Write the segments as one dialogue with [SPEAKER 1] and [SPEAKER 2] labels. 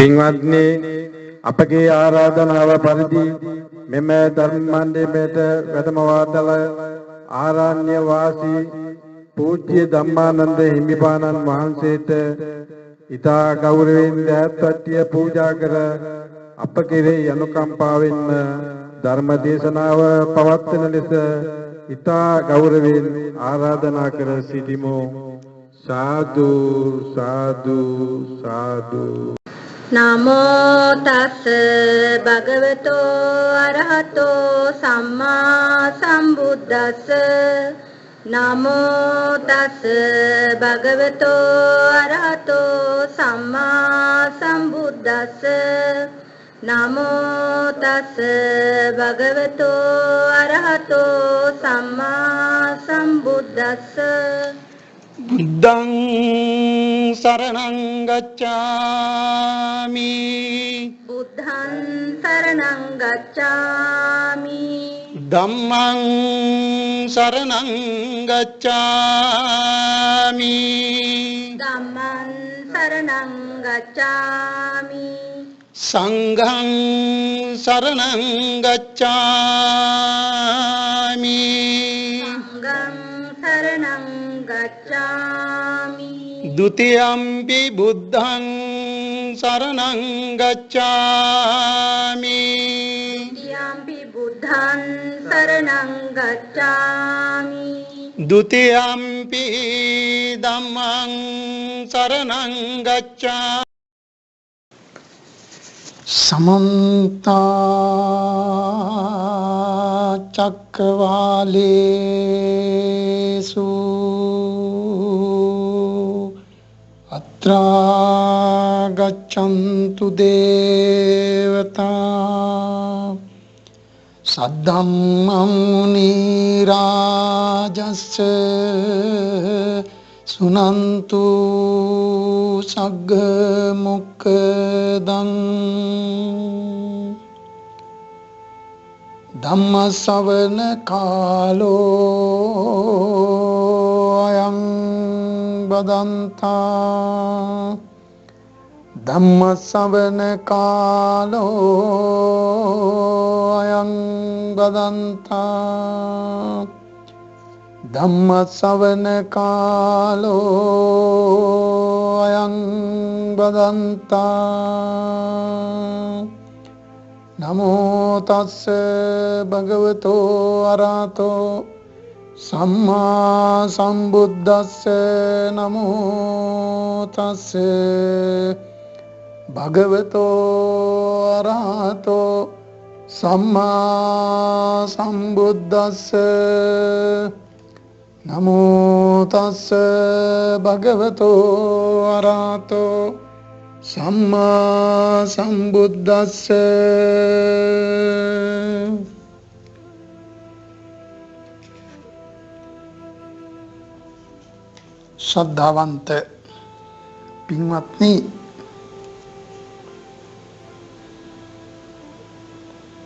[SPEAKER 1] පින්වත්නි අපගේ ආරාධනාව පරිදි මෙම ධර්ම මණ්ඩපයට වැඩම වාදල ආරණ්‍ය වාසී පූජ්‍ය ධම්මානන්ද හිමිපාණන් වහන්සේට ඊතා ගෞරවයෙන් දහත්වට්ටිය පූජා කර අප කෙරෙහි අනුකම්පාවෙන් ධර්ම දේශනාව පවත්වන ලෙස ඊතා ගෞරවයෙන් ආරාධනා කර සිටිමු. साधु साधु साधु
[SPEAKER 2] नमो तस् भगवतो अरहतो सम्मा संबुद्दस्स नमो तस् भगवतो अरहतो सम्मा संबुद्दस्स नमो तस् भगवतो अरहतो सम्मा संबुद्दस्स
[SPEAKER 3] बुद्धं शरणं गच्छामि
[SPEAKER 2] बुद्धं शरणं गच्छामि
[SPEAKER 3] धम्मं शरणं गच्छामि
[SPEAKER 2] धम्मं शरणं गच्छामि
[SPEAKER 3] संघं शरणं गच्छामि
[SPEAKER 2] संघं शरणं गच्छामि
[SPEAKER 3] द्वितीयंपि बुद्धं शरणं गच्छामि
[SPEAKER 2] द्वितीयंपि बुद्धं शरणं गच्छामि
[SPEAKER 3] द्वितीयंपि धम्मं शरणं गच्छामि समन्त चक्रवालेषु अत्र गच्छन्तु देवता सद्धम्मं मुनिराजस्य सुनन्तु सग्मुक्तं धम्मश्रवण कालो अयं बदन्ता धम्मश्रवण कालो अयं बदन्ता धम्मश्रवण कालो अयं बदन्ता नमो तस्स भगवतो अरहतो सम्मा संबुद्दस्स नमो तस्स भगवतो अरहतो सम्मा संबुद्दस्स नमो तस्स भगवतो अरहतो सम्मा संबुद्दस्स श्रद्धावंत पिंवत्नी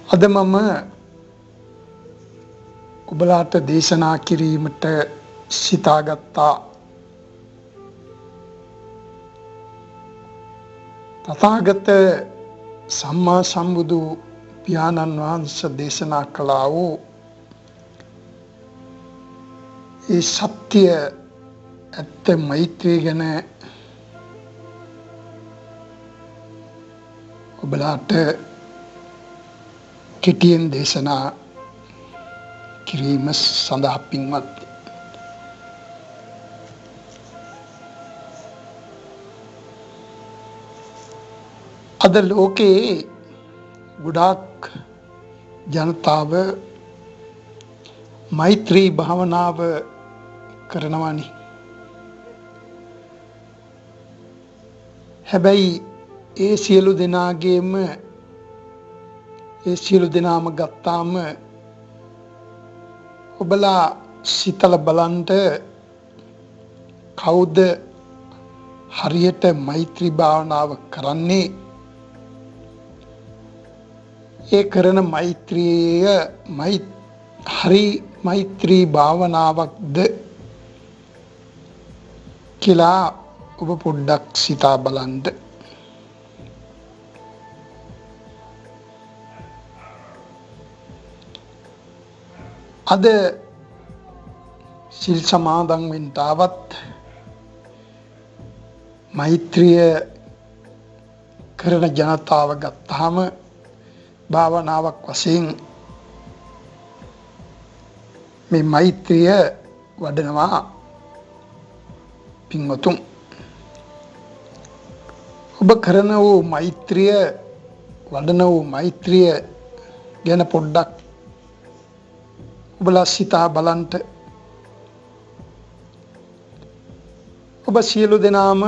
[SPEAKER 3] අද මම ඔබලාට දේශනා කිරීමට සිතාගත්තා තථාගත සම්මා සම්බුදු පියාණන් වහන්සේ දේශනා කළා වූ ඒ සත්‍ය ඇත්ත මෛත්‍රිය ගැන ඔබලාට කෙටියෙන් දේශනා කිරීම සඳහා පින්වත් අද ලෝකේ ගොඩාක් ජනතාව මෛත්‍රී භාවනාව කරනවානි. හැබැයි ඒ සියලු දෙනාගේම ඒ සියලු දෙනාම ගත්තාම ඔබලා සිතල බලන්ට කවුද හරියට මෛත්‍රී භාවනාව කරන්නේ? ඒ කරන මෛත්‍රිය හරි මෛත්‍රී භාවනාවක්ද කියලා ඔබ පොඩ්ඩක් සිතා බලන්න. අද සිල් සමාදන් වෙන්න ආවත් මෛත්‍රිය කරන ජනතාව ගත්තාම භාවනාවක් වශයෙන් මේ මෛත්‍රිය වඩනවා පින්වතුන්. ඔබ කරන වූ මෛත්‍රිය වඩන වූ මෛත්‍රිය ගැන පොඩ්ඩක් ඔබලා සිතා බලන්ට. ඔබ සියලු දෙනාම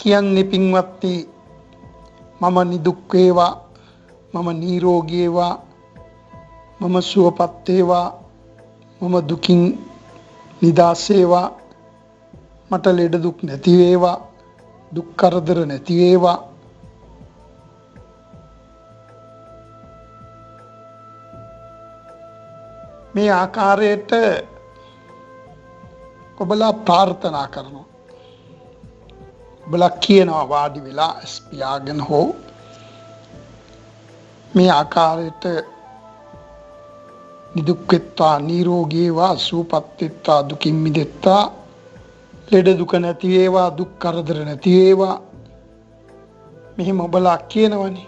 [SPEAKER 3] කියන්නේ පින්වත්නි මම නිදුක් වේවා, මම නිරෝගී වේවා, මම සුවපත් වේවා, මම දුකින් නිදහස් වේවා, මට ලෙඩ දුක් නැති වේවා, දුක් කරදර නැති වේවා. මේ ආකාරයට ඔබලා ප්‍රාර්ථනා කරනවා. ඔබලා කියනවා වාඩි වෙලා ස්පියාගෙන හෝ මේ ආකාරයට නිදුක් වෙත්වා, නිරෝගී වේවා, සුවපත් වෙත්වා, දුකින් මිදෙත්වා, ලෙඩ දුක නැති වේවා, දුක් කරදර නැති වේවා. මෙහෙම ඔබලා කියනවනේ.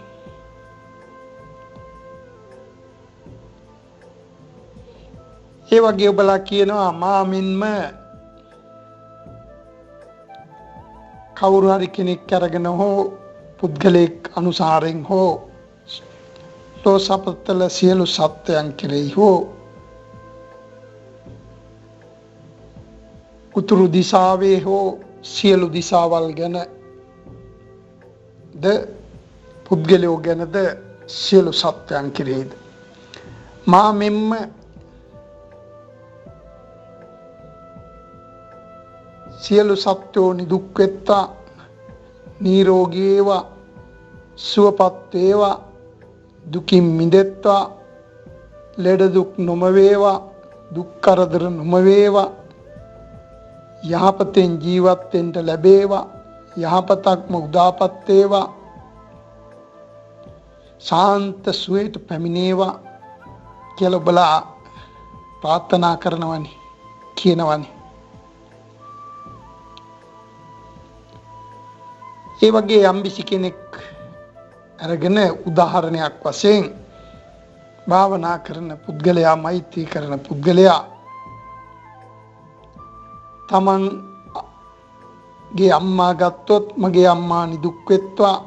[SPEAKER 3] ඒ වගේ ඔබලා කියනවා මා මෙන්ම කවුරු හරි කෙනෙක් අරගෙන හෝ පුද්ගලයෙක් අනුසාරයෙන් හෝ ලෝ සපතල සියලු සත්‍යයන් කෙරෙහි හෝ උතුරු දිසාවේ හෝ සියලු දිසාවල් ගැන ද පුද්ගලයෝ ගැනද සියලු සත්‍යයන් කෙරෙහිද මා මෙන්ම සියලු සත්වෝ නිදුක් වෙත්වා, නිරෝගී වේවා, සුවපත් වේවා, දුකින් මිදෙත්වා, ලෙඩ දුක් නොම වේවා, දුක් කරදර නොම වේවා, යහපතෙන් ජීවත් වෙන්න ලැබේවා, යහපතක්ම උදාපත් වේවා, ශාන්ත සුවයට පැමිණේවා කියලා ඔබලා ප්‍රාර්ථනා කරනවනේ, කියනවනේ. ඒ වගේ යම්කිසි කෙනෙක් අරගෙන උදාහරණයක් වශයෙන් භාවනා කරන පුද්ගලයා, මෛත්‍රී කරන පුද්ගලයා තමන්ගේ අම්මා ගත්තොත් මගේ අම්මා නිදුක් වෙත්වා,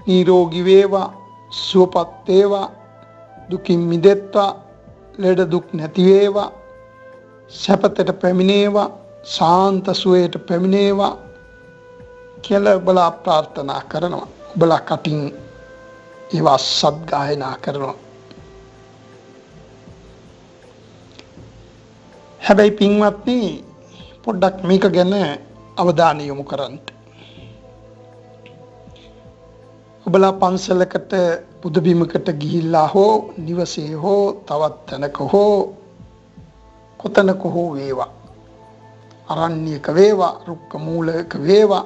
[SPEAKER 3] නිරෝගී වේවා, සුවපත් වේවා, දුකින් මිදෙත්වා, ලෙඩ දුක් නැති වේවා, සැපතට පැමිණේවා, ශාන්ත සුවයට පැමිණේවා කියලා ඔබලා ප්‍රාර්ථනා කරනවා. ඔබලා කටින් ඒවා සද්ගායනා කරනවා. හැබැයි පින්වත්නි පොඩ්ඩක් මේක ගැන අවධානය යොමු කරන්න. ඔබලා පන්සලකට බුදු බිමකට ගිහිල්ලා හෝ නිවසේ හෝ තවත් තැනක හෝ කොතනක හෝ වේවා, අරණ්‍යක වේවා, රුක්ක මූලයක වේවා,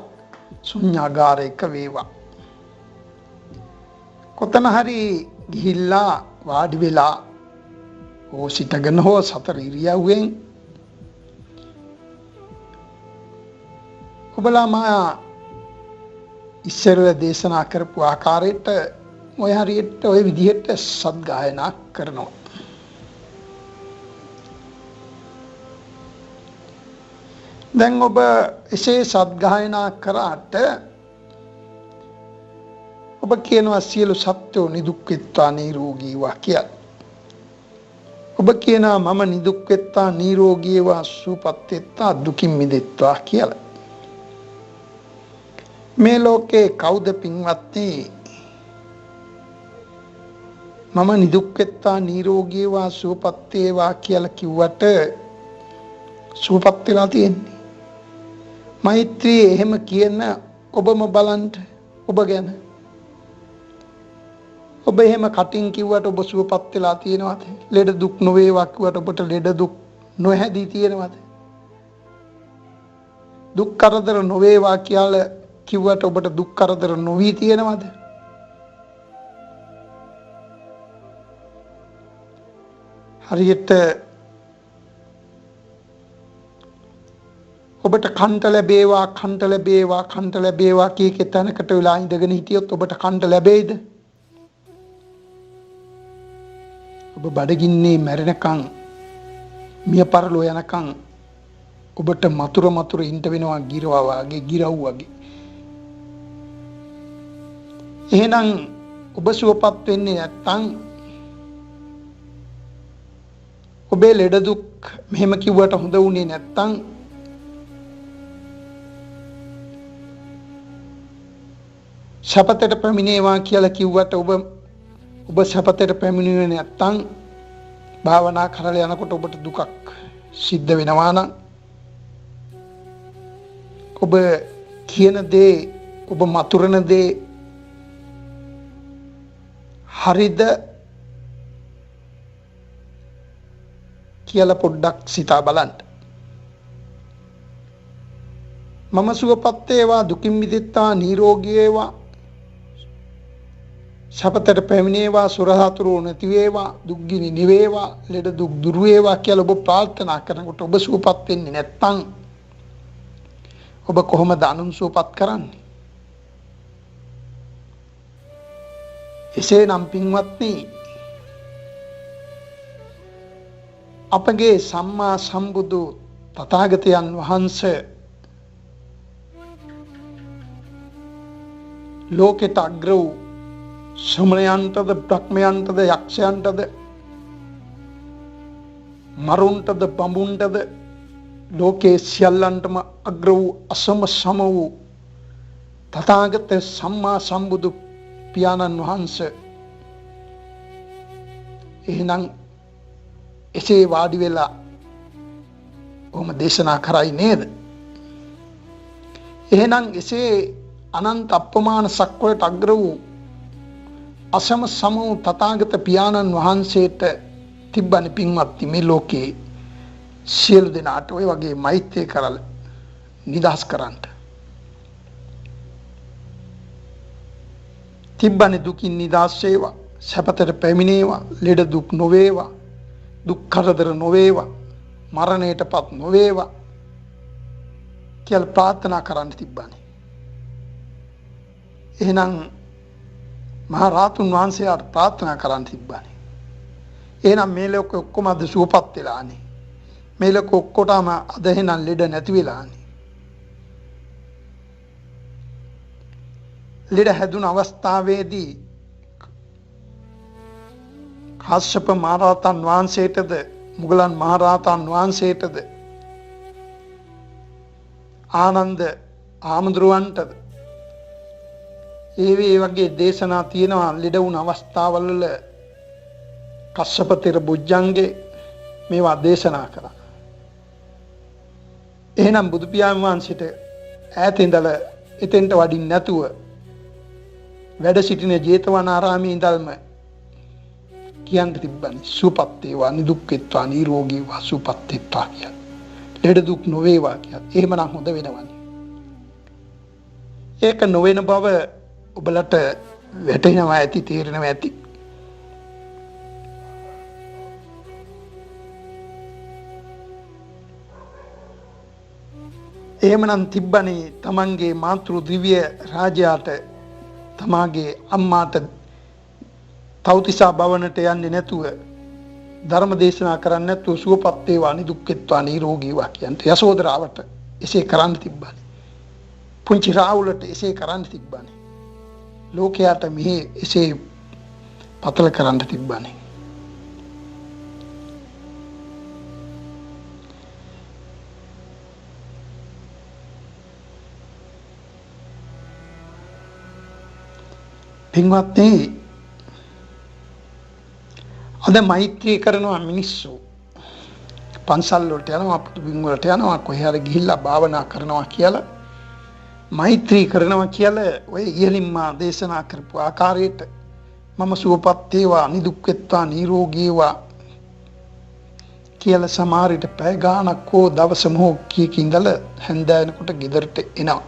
[SPEAKER 3] ශුන්‍යාගාරයක වේවා, කොතන හරි ගිහිල්ලා වාඩි වෙලා හෝ සිටගෙන හෝ සතර ඉරියව්වෙන් ඔබලා මා ඉස්සරව දේශනා කරපු ආකාරයට ඔය හරියට ඔය විදිහට සද්ගායනා කරනවා. දැන් ඔබ එසේ සද්ගායනා කරාට ඔබ කියනවා සියලු සත්වෝ නිදුක් වෙත්වා, නිරෝගී වේවා කියලා. ඔබ කියනවා මම නිදුක් වෙත්වා, නිරෝගී වේවා, සුවපත් වෙත්වා, දුකින් මිදෙත්වා කියලා. මේ ලෝකේ කවුද පින්වත්නි මම නිදුක් වෙත්වා, නිරෝගී වේවා, සුවපත් වේවා කියලා කිව්වට සුවපත් වෙලා තියෙන්නේ? මෛත්‍රී එහෙම කියන ඔබම බලන්න ඔබ ගැන. ඔබ එහෙම කටින් කිව්වට ඔබ සුවපත් වෙලා තියෙනවද? ලෙඩ දුක් නොවේවා කිව්වට ඔබට ලෙඩ දුක් නොහැදී තියෙනවද? දුක් කරදර නොවේවා කියලා කිව්වට ඔබට දුක් කරදර නොවී තියෙනවද? හරියට ඔබට කන්ට ලැබේවා කන්ට ලැබේවා කන්ට ලැබේවා කීකේ තැනකට වෙලා ඉඳගෙන හිටියොත් ඔබට කන්ට ලැබෙයිද? ඔබ බඩගින්නේ මැරෙනකන් මිය පරලෝ යනකන් ඔබට මතුර ඉන්න වෙනවා ගිරවා වගේ ගිරව් වගේ. එහෙනම් ඔබ සුවපත් වෙන්නේ නැත්තම් ඔබේ ලෙඩ දුක් මෙහෙම කිව්වට හොඳ වුණේ නැත්තම් සපතට පැමිණේවා කියලා කිව්වට ඔබ සපතට පැමිණුවේ නැත්තම් භාවනා කරලා යනකොට ඔබට දුකක් සිද්ධ වෙනවා නම් ඔබ කියන දේ ඔබ මතුරන දේ හරිද කියලා පොඩ්ඩක් සිතා බලන්න. මම සුවපත් වේවා දුකින් මිදෙත්තා නිරෝගී වේවා සපතට පැමිණේවා සුරහතුරු නැති වේවා දුක්ගිනි නිවේවා ලෙඩ දුක් දුර වේවා කියලා ඔබ ප්‍රාර්ථනා කරනකොට ඔබ සුවපත් වෙන්නේ නැත්නම් ඔබ කොහොමද අනුන් සුවපත් කරන්නේ? එසේනම් පින්වත්නි අපගේ සම්මා සම්බුදු තථාගතයන් වහන්සේ ලෝකෙට අග්‍ර වූ ශ්‍රමණයන්ටද බ්‍රහ්මයන්ටද යක්ෂයන්ටද මරුන්ටද බඹුන්ටද ලෝකේ සියල්ලන්ටම අග්‍ර වූ අසම සම වූ තථාගත සම්මා සම්බුදු පියාණන් වහන්සේ එහෙනම් එසේ වාඩි වෙලා ඔහොම දේශනා කරයි නේද? එහෙනම් එසේ අනන්ත අප්‍රමාණ සක්වලට අග්‍ර වූ අසම සම වූ තථාගත පියාණන් වහන්සේට තිබ්බනේ පින්වත්නි මේ ලෝකේ සියලු දෙනාට ඔය වගේ මෛත්‍රී කරලා නිදහස් කරන්න. තිබ්බනේ දුකින් නිදහස් වේවා, සැපතට පැමිණේවා, ලෙඩ දුක් නොවේවා, දුක් කරදර නොවේවා, මරණයටපත් නොවේවා කියලා ප්‍රාර්ථනා කරන්න තිබ්බනේ. එහෙනම් මහා රාතුන් වහන්සේලාට ප්‍රාර්ථනා කරන්න තිබ්බනේ. එහෙනම් මේ ලෝකෙ ඔක්කොම අද සුවපත් වෙලානේ. මේ ලෝකෙ ඔක්කොටම අද එහෙනම් ලෙඩ නැති වෙලානේ. ලෙඩ හැදුන අවස්ථාවේදී කාශ්‍යප මහරහතන් වහන්සේටද මුගලන් මහරහතන් වහන්සේටද ආනන්ද ආමඳුරවන්ටද ඒ වගේ දේශනා තියෙනවා. ලෙඩ වුණ අවස්ථාවල කස්සප තෙර බුද්ධංගේ මේවා දේශනා කරා. එහෙනම් බුදු පියාණන් වහන්සේට ඈත ඉඳලා එතෙන්ට වඩින්න නැතුව වැඩ සිටින ජේතවනාරාමයේ ඉඳල්ම කියන්න තිබ්බනේ සුවපත් වේවා නිදුක් වෙත්වා නිරෝගී වේවා සුවපත් වෙත්වා කියලා. ලෙඩ දුක් නොවේවා කියලා. එහෙමනම් හොඳ වෙනවනේ. ඒක නොවන බව ඔබලට වැටහෙනවා ඇති, තේරෙනවා ඇති. එහෙමනම් තිබ්බනේ තමන්ගේ මාතෘ දිව්‍ය රාජයාට තමාගේ අම්මාට තවතිසා භවනට යන්නේ නැතුව ධර්ම දේශනා කරන්නේ නැතුව සුවපත් වේවා නිදුක් වෙත්වා නිරෝගී වේවා කියන්ට යසෝදරාවට එසේ කරන්න තිබ්බනේ. පුංචි රාහුලට එසේ කරන්න තිබ්බනේ. ලෝකයට මෙහි එසේ පතල කරන්න තිබ්බනේ. පින්වත්නි අද මෛත්‍රී කරනවා මිනිස්සු. පන්සල් වලට යනවා, පුදුබිම් වලට යනවා, කොහේ හරි ගිහිල්ලා භාවනා කරනවා කියලා මෛත්‍රී කරනවා කියලා ඔය ඉහලින්ම දේශනා කරපු ආකාරයට මම සුවපත් වේවා නිදුක් වෙත්වා නිරෝගී වේවා කියලා සමහරට පැය ගාණක් හෝ දවසම හෝ කීක ඉඳලා හැන්දෑවෙනකොට ගෙදරට එනවා.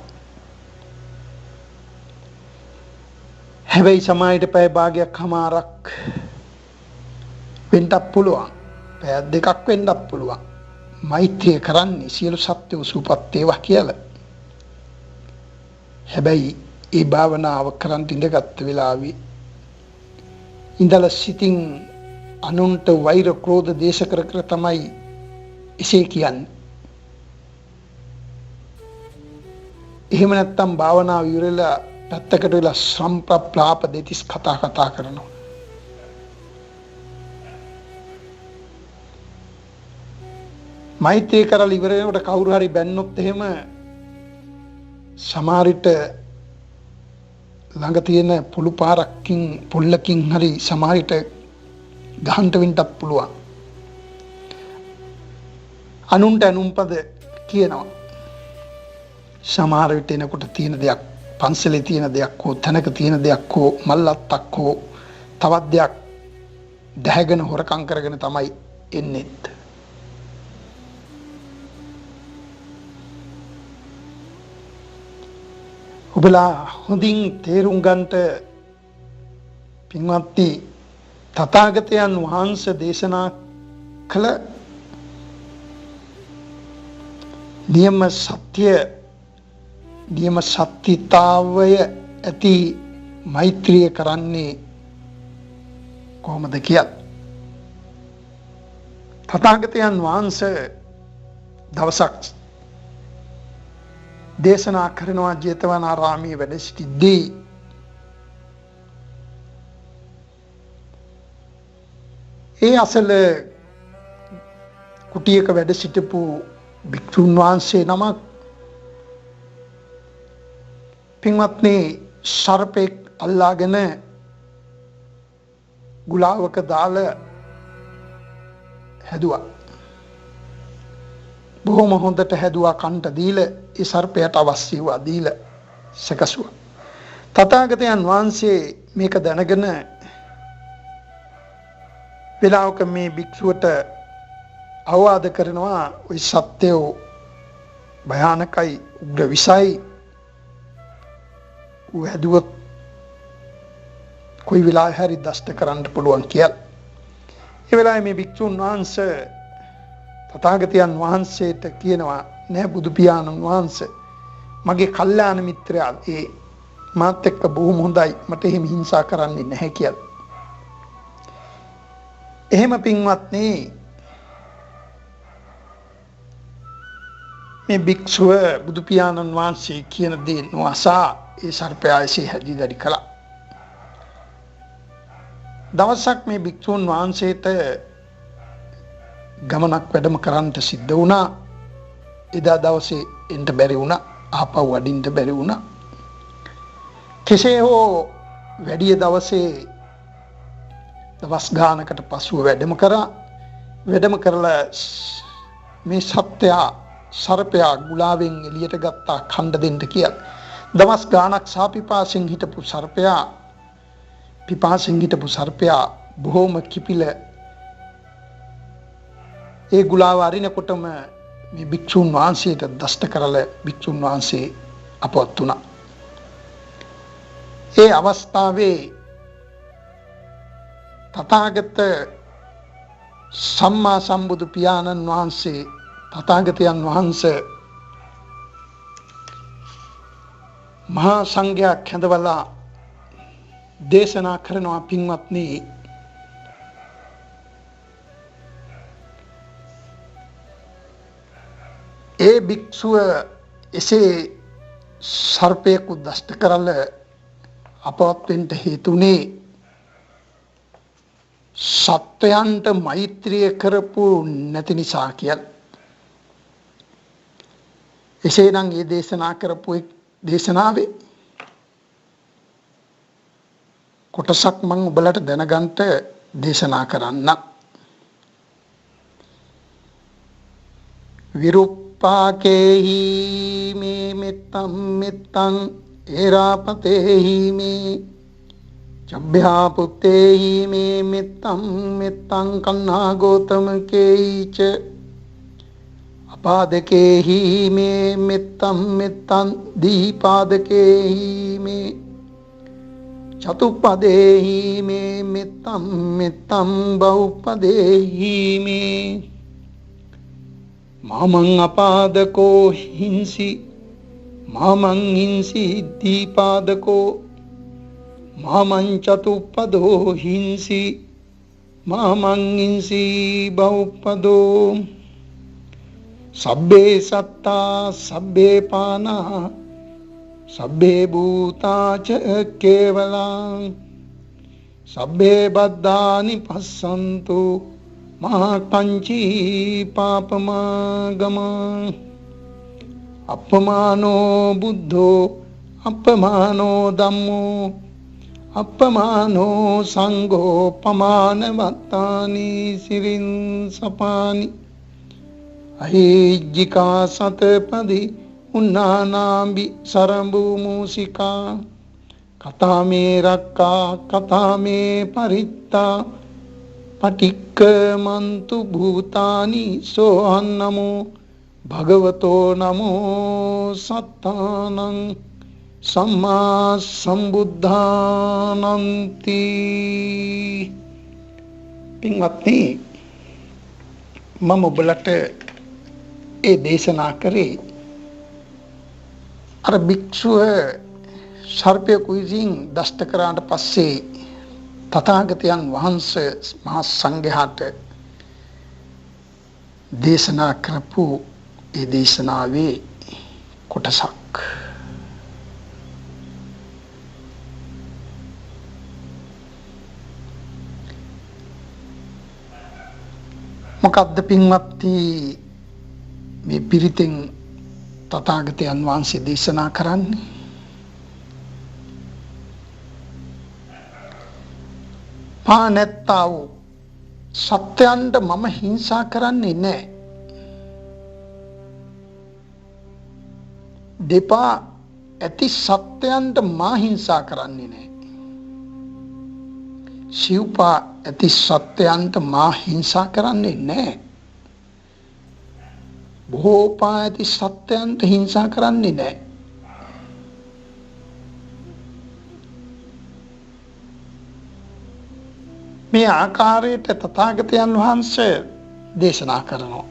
[SPEAKER 3] හැබැයි සමායට පැය භාගයක් හමාරක් වෙන්නත් පුළුවන්. පැය දෙකක් වෙන්නත් පුළුවන්. මෛත්‍රිය කරන්නේ සියලු සත්ත්වෝ සුවපත් වේවා කියලා. හැබැයි ඒ භාවනාව කරන් ඉඳගත් වෙලාවේ ඉඳලා සිතින් අනුන්ට වෛර ක්‍රෝධ දේශ කර කර තමයි එසේ කියන්නේ. එහෙම නැත්තම් භාවනාව ඉවරලා පැත්තකට වෙලා සම්ප්‍රප්ලාප දෙතිස් කතා කරනවා. මෛත්‍රී කරලා ඉවර වෙනකොට කවුරු හරි බැන්නොත් එහෙම සමහරිට ළඟ තියෙන පුළු පාරකින් පුල්ලකින් හරි සමහරිට ගහන්ට වෙන්නත් පුළුවන්. අනුන්ට අනුම්පද කියනවා. සමහර විට එනකොට තියෙන දෙයක්, පන්සලේ තියෙන දෙයක් හෝ තැනක තියෙන දෙයක් හෝ මල්ලත්තක් හෝ තවත් දෙයක් දැහැගෙන හොරකම් කරගෙන තමයි එන්නේත්. ඔබලා හොඳින් තේරුම් ගන්නට පින්වත්නි, තථාගතයන් වහන්සේ දේශනා කළ නියම සත්‍යතාවය ඇති මෛත්‍රිය කරන්නේ කොහොමද කියලා. තථාගතයන් වහන්සේ දවසක් දේශනා කරනවා ජේතවනාරාමයේ වැඩ සිටිද්දී. ඒ අසල කුටියක වැඩ සිටපු භික්ෂුන් වහන්සේ නමක් පින්වත්නි සර්පෙක් අල්ලාගෙන ගුලාවක දාලා හැදුවා. බොහොම හොඳට හැදුවා, කන්ට දීලා ඒ සර්පයට අවශ්‍ය වූ දීලා සකසුවා. තථාගතයන් වහන්සේ මේක දැනගෙන වෙලාවක මේ භික්ෂුවට අවවාද කරනවා, ওই සත්‍යෝ භයානකයි, උග්‍ර විසයි, ඌ හැදුවොත් කොයි වෙලාවෙ හරි දෂ්ට කරන්න පුළුවන් කියලා. ඒ වෙලාවේ මේ භික්ෂුන් වහන්සේ තථාගතයන් වහන්සේට කියනවා, නෑ බුදු පියාණන් වහන්සේ, මගේ කල්යාණ මිත්‍රයා ඒ මාත් එක්ක බොහොම හොඳයි, මට එහෙම හිංසා කරන්නේ නැහැ කියලා. එහෙම පින්වත්නි, මේ භික්ෂුව බුදු පියාණන් වහන්සේ කියන දේ නොඅසා ඒ සර්පයාසේ හැදිදරි කළා. දවසක් මේ භික්ෂුන් වහන්සේට ගමනක් වැඩම කරන්නට සිද්ධ වුණා. එදා දවසේ එන්න බැරි වුණා, ආපහු වඩින්න බැරි වුණා. කෙසේ හෝ වැඩි දවසේ දවස් ගානකට පසුව වැඩම කරා. වැඩම කරලා මේ සර්පයා ගුලාවෙන් එළියට ගත්තා කණ්ඩ දෙන්න කියලා. දවස් ගානක් පිපාසෙන් හිටපු සර්පයා බොහොම කිපිල ඒ ගුලාව අරිනකොටම මේ භික්ෂුන් වහන්සේට දෂ්ට කරලා භික්ෂුන් වහන්සේ අපවත් වුණා. ඒ අවස්ථාවේ තථාගත සම්මා සම්බුදු පියාණන් වහන්සේ, තථාගතයන් වහන්සේ මහා සංඝයා කැඳවලා දේශනා කරනවා, පින්වත්නි, ඒ භික්ෂුව එසේ සර්පයෙකු දෂ්ට කරලා අපවත් වෙන්න හේතුනේ සත්වයන්ට මෛත්‍රිය කරපු නැති නිසා කියලා. එසේනම් මේ දේශනා කරපු දේශනාවේ කොටසක් මම ඔබලට දැනගන්න දේශනා කරන්න. විරුප්පාකේහි මේ මෙත්තං ඒරාපතේහි මේ චබ්භ්‍යා පුත්තේහි මේ මෙත්තං කන්නා ගෝතමකේච අපාදකේහි මේ මෙත්තං දීපාදකේහි මේ චතුප්පදේහි මේ මෙත්තම් මෙත්තම් බහුපදේහි මේ මාමං අපාදකෝ හිංසි මාමං හිංසි දීපාදකෝ මාමං චතුප්පදෝ හිංසි මාමං හිංසි බහුපදෝ සබ්බේ සත්තා සබ්බේ පානා සබ්බේ භූතාච කේවලං සබ්බේ බද්ධානි පස්සන්තු මහාටංචී පාපමාගමං අපමානෝ බුද්ධෝ අපමානෝ ධම්මෝ අපමානෝ සංඝෝ පමානවත්තානි සිරින් සපානි අහිජ්ජිකා සතපදි උන්නානාම්බි සරඹු මූසිකා කතාමේ රක්කා කතාමේ පරිත්තා පටික්ක මන්තු භූතානි සෝහන් නමෝ භගවතෝ නමෝ සත්තානං සම්මා සම්බුද්ධානන්ති. පින්වත්නි, මම ඔබලට ඒ දේශනා කරේ අර භික්ෂුව සර්පයෙකු විසින් දෂ්ට කරාට පස්සේ තථාගතයන් වහන්සේ මහා සංඝයාට දේශනා කරපු ඒ දේශනාවේ කොටසක්. මොකද්ද පින්වත්නි මේ පිරිතෙන් තථාගතයන් වහන්සේ දේශනා කරන්නේ? පානැත්තා වූ සත්‍යයන්ට මම හිංසා කරන්නේ නැහැ. දෙපා ඇති සත්‍යයන්ට මා හිංසා කරන්නේ නැහැ. සිව්පා ඇති සත්‍යයන්ට මා හිංසා කරන්නේ නැහැ. බොහෝ පා ඇති සත්‍යයන්ට හිංසා කරන්නේ නැහැ. මේ ආකාරයට තථාගතයන් වහන්සේ දේශනා කරනවා.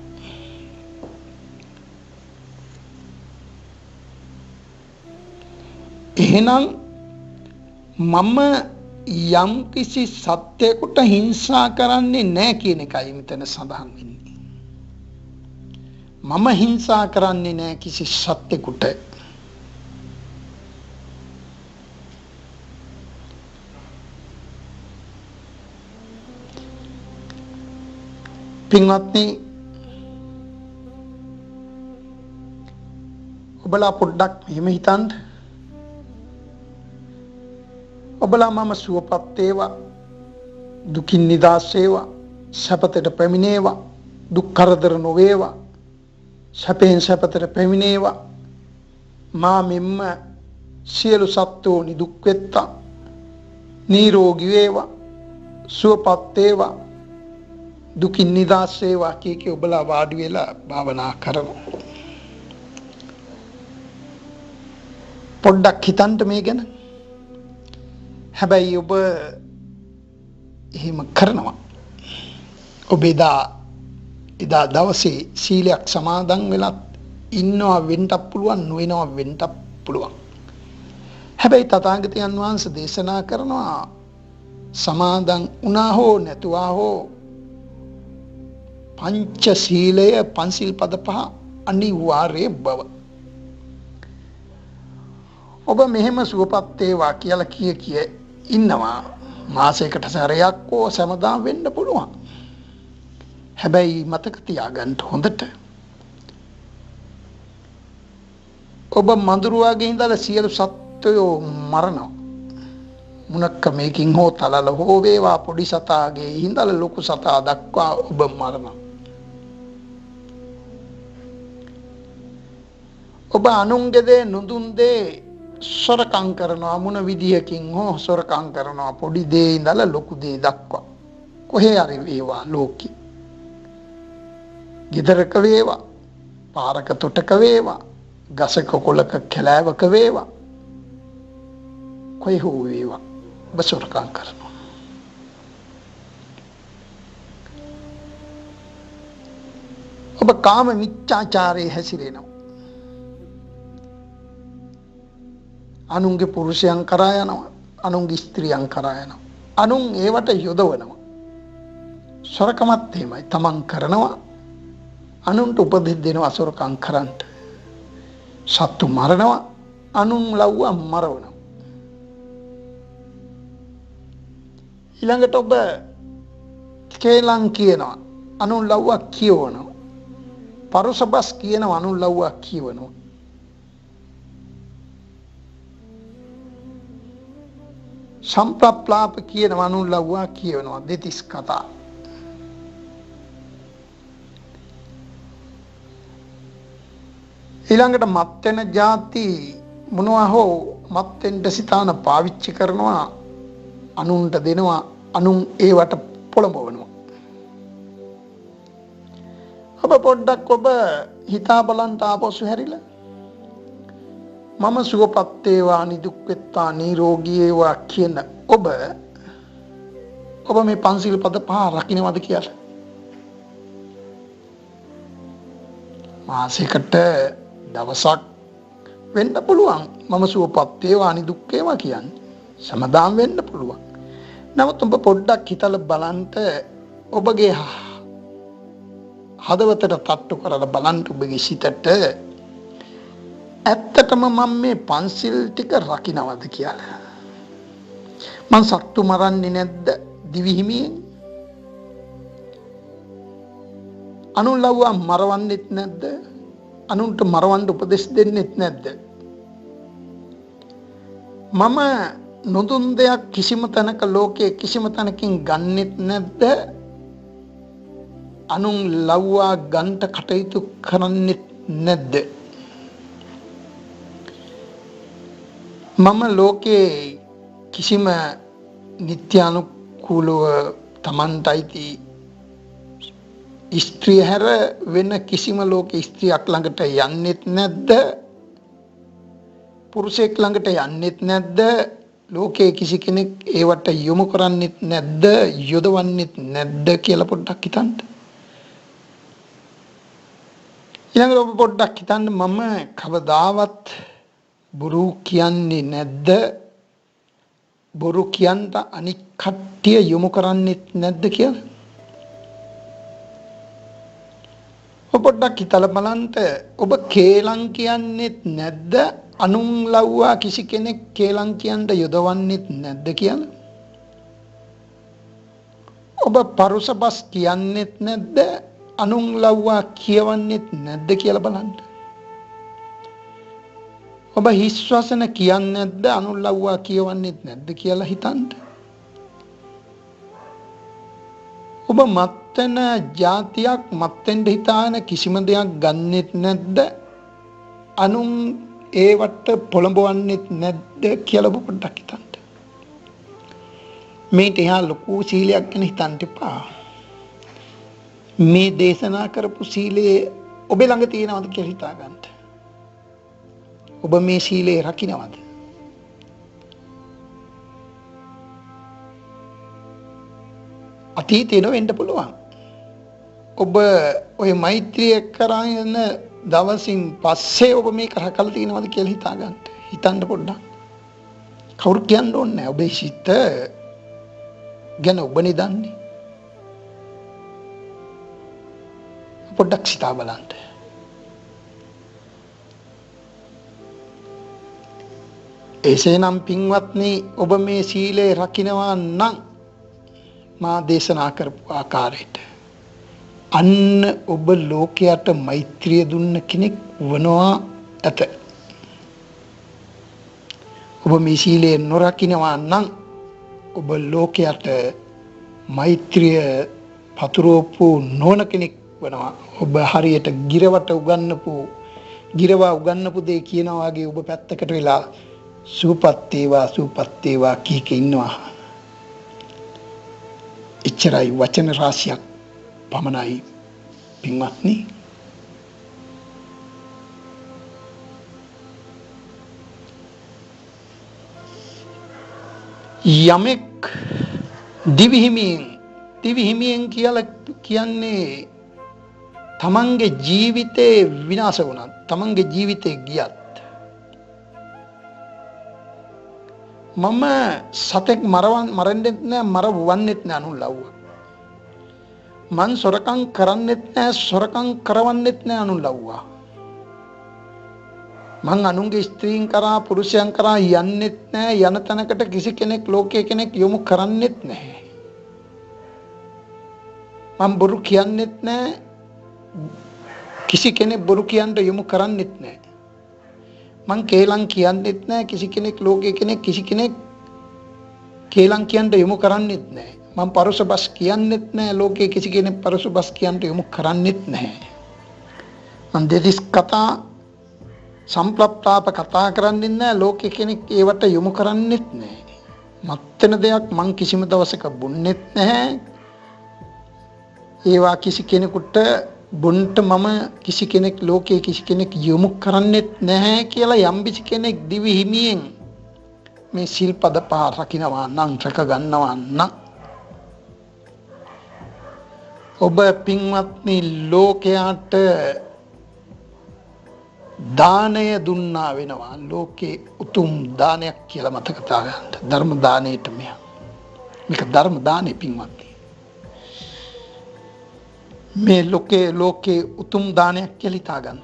[SPEAKER 3] එහෙනම් මම යම් කිසි සත්‍යයකට හිංසා කරන්නේ නැහැ කියන එකයි මෙතන සඳහන් වෙන්නේ. මම හිංසා කරන්නේ නැහැ කිසි සත්‍යයකට. පින්වත්නි, ඔබලා පොඩ්ඩක් මෙහෙම හිතන්න. ඔබලා මම සුවපත් වේවා, දුකින් නිදහස් වේවා, සැපතට පැමිණේවා, දුක් කරදර නොවේවා, සැපෙන් සැපතට පැමිණේවා, මා මෙම්ම සියලු සත්වෝ නිදුක් වෙත්තා, නිරෝගී වේවා, සුවපත් වේවා, දුකින් නිදහස් වේවා කී ඔබලා වාඩි වෙලා භාවනා කරනවා. පොඩ්ඩක් හිතන්න මේ ගැන. හැබැයි ඔබ එහෙම කරනවා. ඔබ එදා දවසේ සීලයක් සමාදන් වෙලත් ඉන්නවා වෙන්නත් පුළුවන්, නොවෙනවා වෙන්නත් පුළුවන්. හැබැයි තථාගතයන් වහන්සේ දේශනා කරනවා සමාදන් වුණා හෝ නැතුවා හෝ පංච සීලය පන්සිල් පද පහ අනිවාර්ය බව. ඔබ මෙහෙම සුවපත් වේවා කියලා කිය ඉන්නවා. මාසයකට සැරයක් හෝ සෑමදාම වෙන්න පුළුවන්. හැබැයි මතක තියාගන්න හොඳට, ඔබ මඳුරුවාගේ ඉඳලා සියලු සත්වයෝ මරනවා. මුනක්ක මේකින් හෝ තලල හෝ වේවා පොඩි සතාගේ ඉඳලා ලොකු සතා දක්වා ඔබ මරනවා. ඔබ අනුන්ගේ දේ නුදුන් දේ සොරකම් කරනවා. මොන විදියකින් හෝ සොරකම් කරනවා. පොඩි දේ ඉඳලා ලොකු දේ දක්වා. කොහේ හරි වේවා ලෝකේ. ගෙදරක වේවා, පාරක තොටක වේවා, ගසක කොළක කැලෑවක වේවා, කොහේ හෝ වේවා. ඔබ සොරකම් කරනවා. ඔබ කාම මිච්ඡාචාරයේ හැසිරෙනවා. අනුන්ගේ පුරුෂයන් කරා යනවා. අනුන්ගේ ස්ත්‍රියන් කරා යනවා. අනුන් ඒවට යොදවනවා. සොරකමත් එහෙමයි. තමන් කරනවා. අනුන්ට උපදෙස් දෙනවා සොරකම් කරන්න. සත්තු මරනවා. අනුන් ලව්වා මරවනවා. ඊළඟට ඔබ කේලම් කියනවා. අනුන් ලව්වා කියවනවා. පරුසබස් කියනවා. අනුන් ලව්වා කියවනවා. සම්ප්‍රප්ලාප කියනවා. අනුන් ලව්වා කියවනවා. දෙතිස් කතා. ඊළඟට මත් වෙන જાති මොනවා හෝ මත් වෙන්න සිතාන පාවිච්චි කරනවා. අනුන්ට දෙනවා. අනුන් ඒවට පොළඹවනවා. ඔබ පොඩ්ඩක් ඔබ හිතා බලන්න ආපසු හැරිලා මම සුවපත් වේවා නිදුක් වෙත්තා නිරෝගී වේවා කියන ඔබ මේ පන්සිල් පද පහ රකින්නවද කියලා? මාසෙකට දවසක් වෙන්න පුළුවන් මම සුවපත් වේවා නිදුක් වේවා කියන්නේ. සමාදාම් වෙන්න පුළුවන්. නමුත් ඔබ පොඩ්ඩක් හිතලා බලන්න ඔබගේ හදවතට තට්ටු කරලා බලන්න ඔබගේ සිතට ඇත්තටම මම මේ පන්සිල් ටික රකින්නවද කියලා. මං සත්තු මරන්නේ නැද්ද දිවි හිමියෙන්? අනුන්ලව්වා මරවන්නෙත් නැද්ද? අනුන්ට මරවන්න උපදෙස් දෙන්නෙත් නැද්ද? මම නොදුන් දෙයක් කිසිම තැනක ලෝකයේ කිසිම තැනකින් ගන්නෙත් නැද්ද? අනුන් ලව්වා ගන්ට කටයුතු කරන්නෙත් නැද්ද? මම ලෝකේ කිසිම නිත්‍යානුකූලව තමන්ටයි ස්ත්‍රිය හැර වෙන කිසිම ලෝකේ ස්ත්‍රියක් ළඟට යන්නෙත් නැද්ද? පුරුෂයෙක් ළඟට යන්නෙත් නැද්ද? ලෝකේ කිසි කෙනෙක් ඒවට යොමු කරන්නෙත් නැද්ද? යොදවන්නෙත් නැද්ද කියලා පොඩ්ඩක් හිතන්න. ඊළඟට ඔබ පොඩ්ඩක් හිතන්න මම කවදාවත් බොරු කියන්නේ නැද්ද? බොරු කියන්න අනික් කට්ටිය යොමු කරන්නෙත් නැද්ද කියලා? ඔබ පොඩ්ඩක් හිතලා බලන්න ඔබ කේලම් කියන්නෙත් නැද්ද? අනුන් ලව්වා කිසි කෙනෙක් කේලම් කියන්න යොදවන්නෙත් නැද්ද කියලා? ඔබ පරුසබස් කියන්නෙත් නැද්ද? අනුන් ලව්වා කියවන්නෙත් නැද්ද කියලා බලන්න. ඔබ හිස් වචන කියන්නේ නැද්ද? අනුන් ලව්වා කියවන්නෙත් නැද්ද කියලා හිතන්න. ඔබ මත්වෙන જાතියක් මත්වෙන්න හිතාන කිසිම දෙයක් ගන්නෙත් නැද්ද? අනුන් ඒවට පොළඹවන්නෙත් නැද්ද කියලා ඔබ පොඩ්ඩක් හිතන්න. මේ තියා ලොකු සීලයක් ගැන හිතන්න එපා. මේ දේශනා කරපු සීලය ඔබ ළඟ තියෙනවද කියලා හිතා ගන්න. ඔබ මේ සීලය රකින්නවද? අතීතේ නොවෙන්න පුළුවන්. ඔබ ඔය මෛත්‍රිය කරන දවසින් පස්සේ ඔබ මේක රැකලා තියෙනවද කියලා හිතා ගන්න. හිතන්න පොඩ්ඩක්. කවුරු කියන්න ඕනේ නැහැ. ඔබේ සිත ගැන ඔබනේ දන්නේ. පොඩ්ඩක් සිතා බලන්න. එසේනම් පින්වත්නි ඔබ මේ සීලය රකින්නවා නම් මා දේශනා කරපු ආකාරයට අන්න ඔබ ලෝකයට මෛත්‍රිය දුන්න කෙනෙක් වනවා ඇත. ඔබ මේ සීලය නොරකින්නවා නම් ඔබ ලෝකයට මෛත්‍රිය පතුරවපු නොවන කෙනෙක් වනවා. ඔබ හරියට ගිරවා උගන්නපු දේ කියනවා වගේ ඔබ පැත්තකට වෙලා සූපත් වේවා කීක ඉන්නවා. එච්චරයි වචන රාශියක් පමණයි පින්වත්නි. යමෙක් දිවිහිමියෙන් කියලා කියන්නේ තමන්ගේ ජීවිතේ විනාශ වුණත් තමන්ගේ ජීවිතේ ගියත් මම සතෙක් මරන්නෙත් නෑ මරවන්නෙත් නෑ අනුලව්වා මං සොරකම් කරන්නෙත් නෑ සොරකම් කරවන්නෙත් නෑ අනුලව්වා මං අනුන්ගේ ස්ත්‍රීන් කරා පුරුෂයන් කරා යන්නෙත් නෑ යන තැනකට කිසි කෙනෙක් ලෝකයේ කෙනෙක් යොමු කරන්නෙත් නෑ මං බොරු කියන්නෙත් නෑ කිසි කෙනෙක් බොරු කියන්න යොමු කරන්නෙත් නෑ මං කේලම් කියන්නෙත් නෑ කිසි කෙනෙක් ලෝකයේ කෙනෙක් කිසි කෙනෙක් කේලම් කියන්න යොමු කරන්නෙත් නෑ මං පරුෂ බස් කියන්නෙත් නෑ ලෝකයේ කිසි කෙනෙක් පරුෂ බස් කියන්න යොමු කරන්නෙත් නෑ මං දෙතිස් කතා සම්ප්‍රප්තාප කතා කරන්නේ නැහැ ලෝකේ කෙනෙක් ඒවට යොමු කරන්නෙත් නැහැ මත්වෙන දෙයක් මං කිසිම දවසක බොන්නෙත් නැහැ ඒවා කිසි කෙනෙකුට බොන්ට මම කිසි කෙනෙක් ලෝකේ කිසි කෙනෙක් යොමු කරන්නෙත් නැහැ කියලා යම්කිසි කෙනෙක් දිවි හිමියෙන් මේ සිල්පද පහ රකින්නවා නම් රැක ගන්නවා නම් ඔබ පින්වත්නි ලෝකයට දානය දුන්නා වෙනවා ලෝකේ උතුම් දානයක් කියලා මතක තියාගන්න ධර්ම දානයට මේක ධර්ම දානෙ පින්වත්නි මේ ලෝකේ උතුම් දානයක් කියලා හිතාගන්න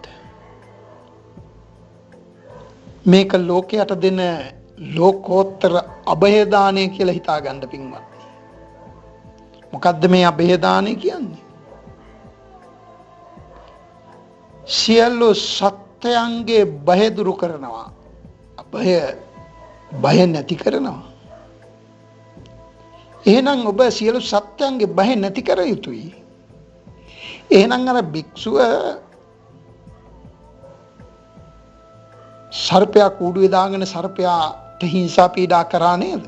[SPEAKER 3] මේක ලෝකයට දෙන ලෝකෝත්තර අභය දානය කියලා හිතාගන්න පින්වත්නි මොකද්ද මේ අභය දානය කියන්නේ සියලු සත්‍යයන්ගේ බය දුරු කරනවා බය නැති කරනවා එහෙනම් ඔබ සියලු සත්‍යයන්ගේ බය නැති කර යුතුයි එහෙනම් අර භික්ෂුව සර්පයා කූඩුවේ දාගෙන සර්පයාට හිංසා පීඩා කරා නේද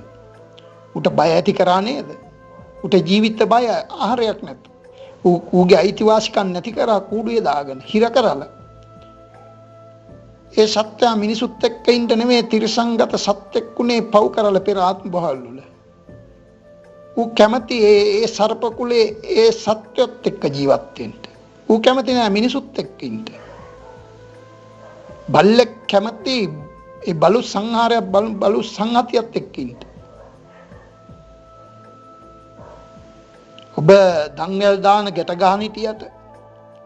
[SPEAKER 3] උට බය ඇති කරා නේද උට ජීවිත බය ආහාරයක් නැත ඌගේ අයිතිවාසිකම් නැති කරා කූඩුවේ දාගෙන හිර කරලා ඒ සත්‍ය මිනිසුත් එක්ක ඉන්න නෙමෙයි තිරසංගත සත්‍යෙකුනේ පව් කරලා පෙර ආත්ම භවවල ඌ කැමති ඒ සර්ප කුලේ ඒ සත්‍යත් එක්ක ජීවත් වෙන්න ඌ කැමති නෑ මිනිසුත් එක්ක ඉන්න බල්ලෙක් කැමති ඒ බලු සංහාරය බලු සංහතියත් එක්ක ඉන්න ඔබ දංගල් දාන ගැට ගහන හිටියට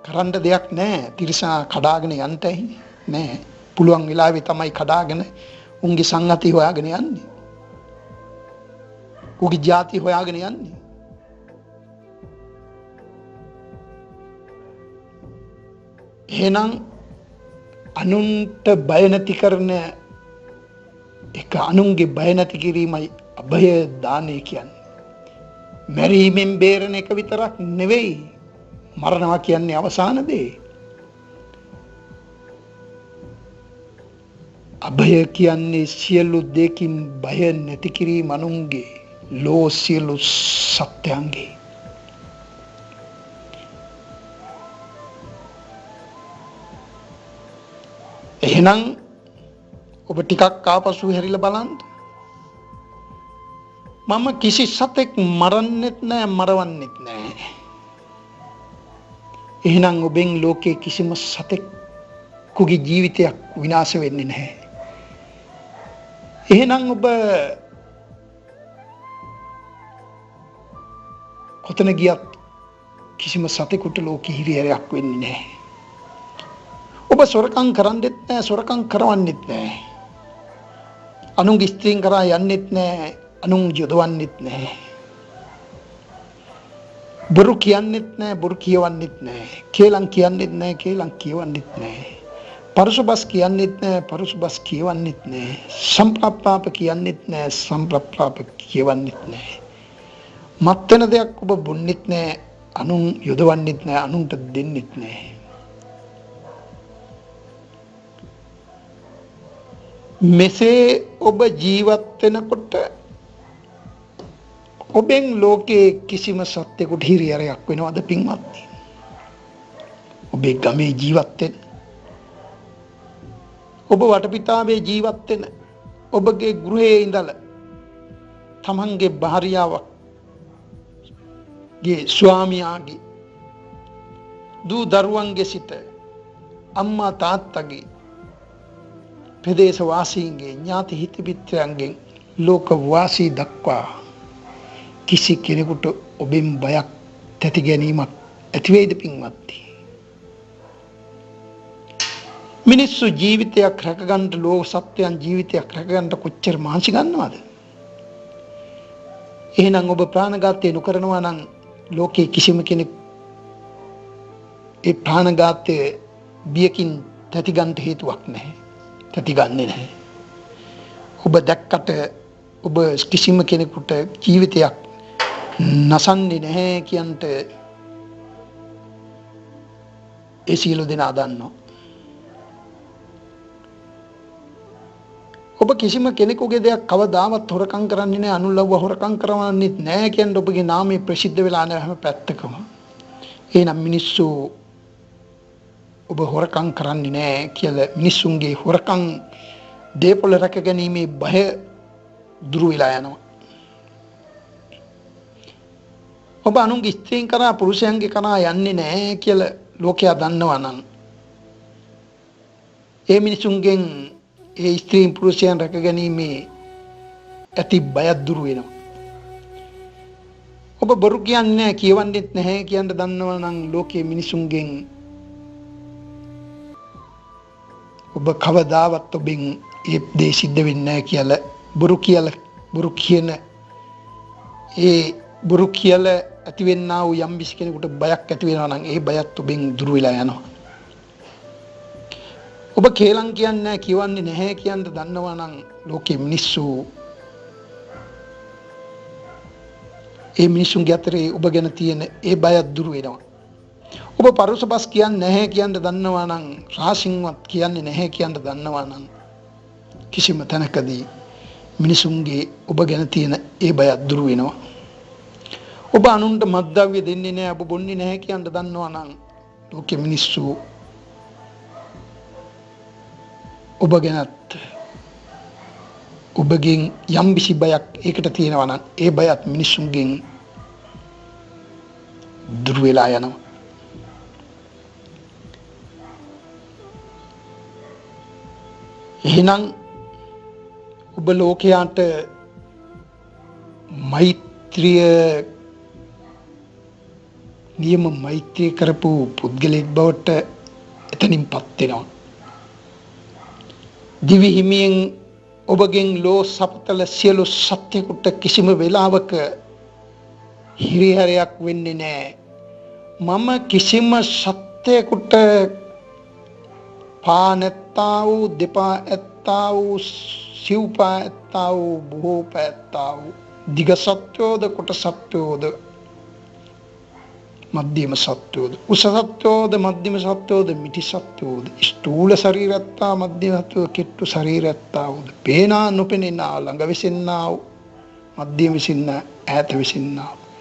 [SPEAKER 3] කරන්න දෙයක් නැහැ තිරසා කඩාගෙන යන්න නැහැ පුළුවන් වෙලාවෙ තමයි කඩාගෙන උන්ගේ සංගති හොයාගෙන යන්නේ උගේ ಜಾති හොයාගෙන යන්නේ එහෙනම් අනුන්ට බය නැති කරන එක අනුන්ගේ බය නැති කිරීමයි අභය දානය කියන්නේ මැරීමෙන් බේරෙන එක විතරක් නෙවෙයි මරණවා කියන්නේ අවසාන දේ අභය කියන්නේ සියලු දෙකින් බය නැති කිරීම අනුන්ගේ ලෝ සියලු සත්‍යයන්ගේ එහෙනම් ඔබ ටිකක් ආපසු හැරිලා බලන්න මම කිසි සතෙක් මරන්නෙත් නෑ මරවන්නෙත් නෑ එහෙනම් ඔබෙන් ලෝකේ කිසිම සතෙකුගේ ජීවිතයක් විනාශ වෙන්නේ නැහැ එහෙනම් ඔබ කොතන ගියත් කිසිම සතෙකුට ලෝකෙ හිරිහැරයක් වෙන්නේ නැහැ ඔබ සොරකම් කරන්නෙත් නෑ සොරකම් කරවන්නෙත් නෑ අනුන්ගේ ස්ත්‍රීන් කරා යන්නෙත් නෑ අනුන් යොදවන්නෙත් නැහැ බොරු කියන්නෙත් නැහැ බොරු කියවන්නෙත් නැහැ කේලම් කියන්නෙත් නැහැ කේලම් කියවන්නෙත් නැහැ පරුෂබස් කියන්නෙත් නැහැ පරුෂබස් කියවන්නෙත් නැහැ සම්ප්‍රප්තාප කියන්නෙත් නැහැ සම්ප්‍රප්තාප කියවන්නෙත් නැහැ මත් වෙන දෙයක් ඔබ බොන්නෙත් නැහැ අනුන් යොදවන්නෙත් නැහැ අනුන්ට දෙන්නෙත් නැහැ මෙසේ ඔබ ජීවත් වෙනකොට ඔබෙන් ලෝකේ කිසිම සත්‍යයකට හිරිහැරයක් වෙනවද පින්වත්නි ඔබේ ගමේ ජීවත් වෙන ඔබ වටපිටාවේ ජීවත් වෙන ඔබගේ ගෘහයේ ඉඳලා තමන්ගේ භාර්යාවගේ ස්වාමියාගේ දූ දරුවන්ගේ සිට අම්මා තාත්තගේ ප්‍රදේශ වාසීන්ගේ ඥාති හිත මිත්‍රයන්ගෙන් ලෝක වාසී දක්වා කිසි කෙනෙකුට ඔබෙන් බයක් තැති ගැනීමක් ඇති වේද පින්වත්නි? මිනිස්සු ජීවිතයක් රැකගන්න ලෝක සත්‍යයන් ජීවිතයක් රැකගන්න කොච්චර මහන්සි ගන්නවද? එහෙනම් ඔබ ප්‍රාණඝාතය නොකරනවා නම් ලෝකේ කිසිම කෙනෙක් ඒ ප්‍රාණඝාතය බියකින් තැති ගන්න හේතුවක් නැහැ. තැති ගන්නෙ නැහැ. ඔබ දැක්කට ඔබ කිසිම කෙනෙකුට ජීවිතයක් නසන්නේ නැහැ කියන්ට ඒ සියලු දෙනා දන්නවා. ඔබ කිසිම කෙනෙකුගේ දෙයක් කවදාවත් හොරකම් කරන්නේ නැහැ, අනුලව්ව හොරකම් කරවන්නෙත් නැහැ කියන්නේ ඔබගේ නාමය ප්‍රසිද්ධ වෙලා නැහැ හැම පැත්තකම. එහෙනම් මිනිස්සු ඔබ හොරකම් කරන්නේ නැහැ කියලා මිනිස්සුන්ගේ හොරකම් දේපොළ රැක ගැනීමේ බය දුරු වෙලා යනවා. ඔබ අනුන්ගේ ස්ත්‍රීන් කරා පුරුෂයන්ගේ කරා යන්නේ නැහැ කියලා ලෝකයා දන්නවා නම් ඒ මිනිසුන්ගෙන් ඒ ස්ත්‍රීන් පුරුෂයන් රැක ගැනීමේ ඇති බය දුරු වෙනවා. ඔබ බොරු කියන්නේ නැහැ, කියවන්නෙත් නැහැ කියන දන්නවා නම් ලෝකයේ මිනිසුන්ගෙන් ඔබ කවදාවත් ඔබෙන් ඒ දේ සිද්ධ වෙන්නේ නැහැ කියලා බොරු කියන ඒ බොරු කියලා ඇතිවෙන්නා වූ යම් කිසි කෙනෙකුට බයක් ඇති වෙනවා නම් ඒ බයත් ඔබෙන් දුර වෙලා යනවා. ඔබ කේලම් කියන්නේ කියවන්නේ නැහැ කියන දන්නවා නම් ලෝකයේ මිනිස්සු ඒ මිනිසුන්ගේ අතරේ ඔබ ගැන තියෙන ඒ බයත් දුර වෙනවා. ඔබ පරුස බස් කියන්නේ නැහැ කියන දන්නවා නම් රාසින්වත් කියන්නේ නැහැ කියන දන්නවා නම් කිසිම තැනකදී මිනිසුන්ගේ ඔබ ගැන තියෙන ඒ බයත් දුර වෙනවා. ඔබ අනුන්ට මද්දව්‍ය දෙන්නේ නැහැ, ඔබ බොන්නේ නැහැ කියන දන්නවා නම් ලෝකෙ මිනිස්සු ඔබ ගැනත් ඔබගෙන් යම් කිසි බයක් ඒකට තියෙනවා නම් ඒ බයත් මිනිසුන්ගෙන් දුර වෙලා යනවා. එහෙනම් ඔබ ලෝකයාට මෛත්‍රිය නියම මෛත්‍රිය කරපු පුද්ගලෙක් බවට එතනින්පත් වෙනවා. දිවි හිමියෙන් ඔබගෙන් ලෝ සපතල සියලු සත්‍යකුට කිසිම වෙලාවක හිරිහැරයක් වෙන්නේ නැහැ. මම කිසිම සත්‍යකුට පා නැත්තා වූ, දෙපා ඇත්තා වූ, සිව්පා ඇත්තා වූ, බොහෝපා ඇත්තා වූ, දිග සත්‍යෝද, කොට සත්‍යෝද, මධ්‍යම සත්‍යෝද, උස සත්‍යෝද, මධ්‍යම සත්‍යෝද, මිටි සත්‍යෝද, ස්ථූල ශරීරත්තා, මධ්‍යම සත්‍යෝද, කෙට්ටු ශරීරත්තා වූද, පේනා නොපෙනෙනා, ළඟ විසින්නා වූ, මධ්‍යම විසින්නා, ඈත විසින්නා වූ,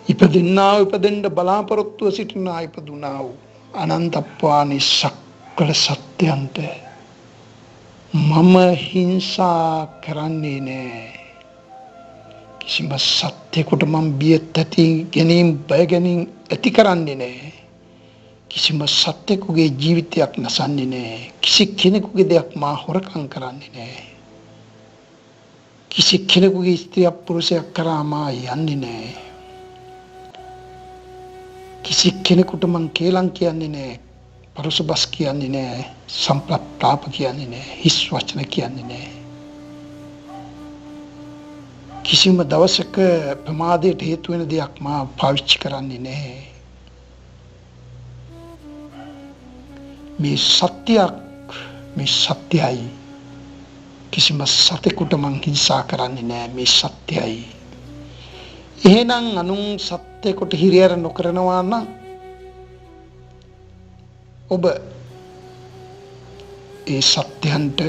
[SPEAKER 3] ඉපදින්නා වූ, ඉපදෙන්න බලාපොරොත්තුව සිටිනා, ඉපදුනා වූ අනන්තප්පානි සක්කල සත්‍යයන්ට මම හිංසා කරන්නේ නැහැ. කිසිම සත්‍යයකට මම බිය තැති ගැනීම, බය ගැනීම ඇති කරන්නේ නැහැ. කිසිම සත්‍යයකගේ ජීවිතයක් නසන්නේ නැහැ. කිසි කෙනෙකුගේ දෙයක් මා හොරකම් කරන්නේ නැහැ. කිසි කෙනෙකුගේ ස්ත්‍රියක් පුරුෂයක් කරා මා යන්නේ නැහැ. කිසි කෙනෙකුට මං කේලම් කියන්නේ නැහැ. පරුස බස් කියන්නේ නැහැ. සම්ප්‍රප්ලාප කියන්නේ නැහැ. හිස් වචන කියන්නේ නැහැ. කිසිම දවසක ප්‍රමාදයට හේතු වෙන දෙයක් මා පාවිච්චි කරන්නේ නැහැ. මේ සත්‍යයක්, මේ සත්‍යයි. කිසිම සතෙකුට මං හිංසා කරන්නේ නැහැ. මේ සත්‍යයි. එහෙනම් අනුන් සත්‍යයකට හිරිහැර නොකරනවා නම් ඔබ ඒ සත්‍යයන්ට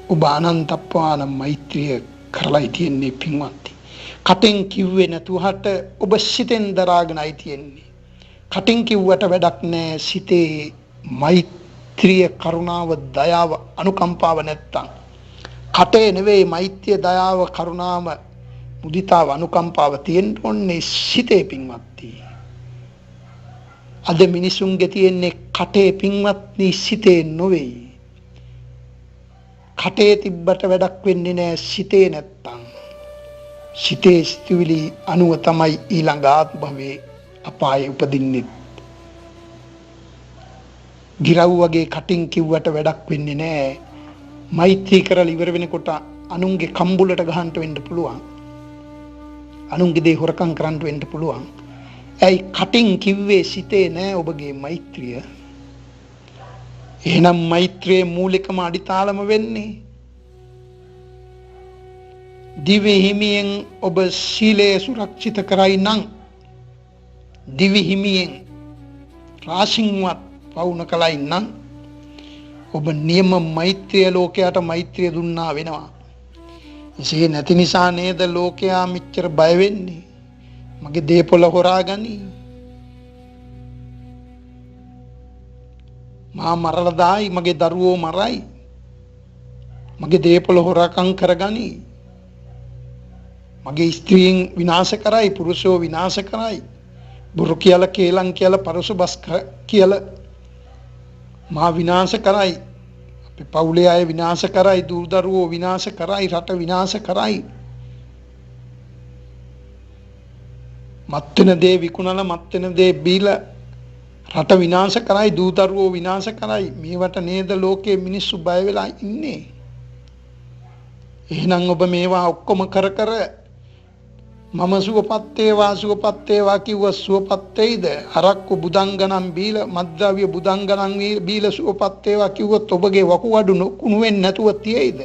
[SPEAKER 3] ඔබ අනන්තප්පාන මෛත්‍රිය කරලායි තියෙන්නේ පින්වත්නි. කටෙන් කිව්වේ නැතුවට ඔබ සිතෙන් දරාගෙනයි තියෙන්නේ. කටෙන් කිව්වට වැඩක් නැහැ. සිතේ මෛත්‍රිය, කරුණාව, දයාව, අනුකම්පාව නැත්තම් කටේ නෙවෙයි මෛත්‍රිය, දයාව, කරුණාව මුදිතාව අනුකම්පාව තියෙන්න ඕනේ සිතේ පින්වත්නි. අද මිනිසුන්ගේ තියෙන්නේ කටේ පින්වත්නි සිතේ නොවේ. කටේ තිබ්බට වැඩක් වෙන්නේ නැහැ සිතේ නැත්තම්. සිතේ සිතුවිලි අනුව තමයි ඊළඟ ආත්ම භවයේ අපායේ උපදින්නේ. ගිරව් වගේ කටින් කිව්වට වැඩක් වෙන්නේ නැහැ. මෛත්‍රී කරලා ඉවර වෙනකොට අනුන්ගේ කම්බුලට ගහන්න වෙන්න පුළුවන්. අනුන්ගේ දේ හොරකම් කරන්න වෙන්න පුළුවන්. ඇයි කටින් කිව්වේ සිතේ නෑ ඔබගේ මෛත්‍රිය? එහෙනම් මෛත්‍රියේ මූලිකම අඩිතාලම වෙන්නේ දිවි හිමියෙන් ඔබ සීලය සුරක්ෂිත කරයි නම්, දිවි හිමියෙන් රාසින්වත් පවුන කලයි නම් ඔබ නියම මෛත්‍රිය ලෝකයට මෛත්‍රිය දුන්නා වෙනවා. එසේ නැති නිසා නේද ලෝකයා මෙච්චර බය වෙන්නේ? මගේ දේපොළ හොරා ගනි, මා මරලා දායි, මගේ දරුවෝ මරයි, මගේ දේපොළ හොරාකම් කරගනි, මගේ ස්ත්‍රීන් විනාශ කරයි, පුරුෂෝ විනාශ කරයි, බුරු කියලා කේලම් කියලා පරස බස් කියලා මා විනාශ කරයි, අපේ පවුලේ අය විනාශ කරයි, දූ දරුවෝ විනාශ කරයි, රට විනාශ කරයි. මත්වෙන දේ විකුණලා මත්වෙන දේ බීලා රට විනාශ කරයි, දූ දරුවෝ විනාශ කරයි. මේවට නේද ලෝකයේ මිනිස්සු බය වෙලා ඉන්නේ? එහෙනම් ඔබ මේවා ඔක්කොම කර කර මම සුවපත් වේවා කිව්ව සුවපත් වෙයිද? අරක්කු බුදංගනම් බීලා මද්ද්‍රව්‍ය බුදංගනම් බීලා සුවපත් වේවා කිව්වොත් ඔබගේ වකුගඩු කුණු වෙන්නේ නැතුව තියෙයිද?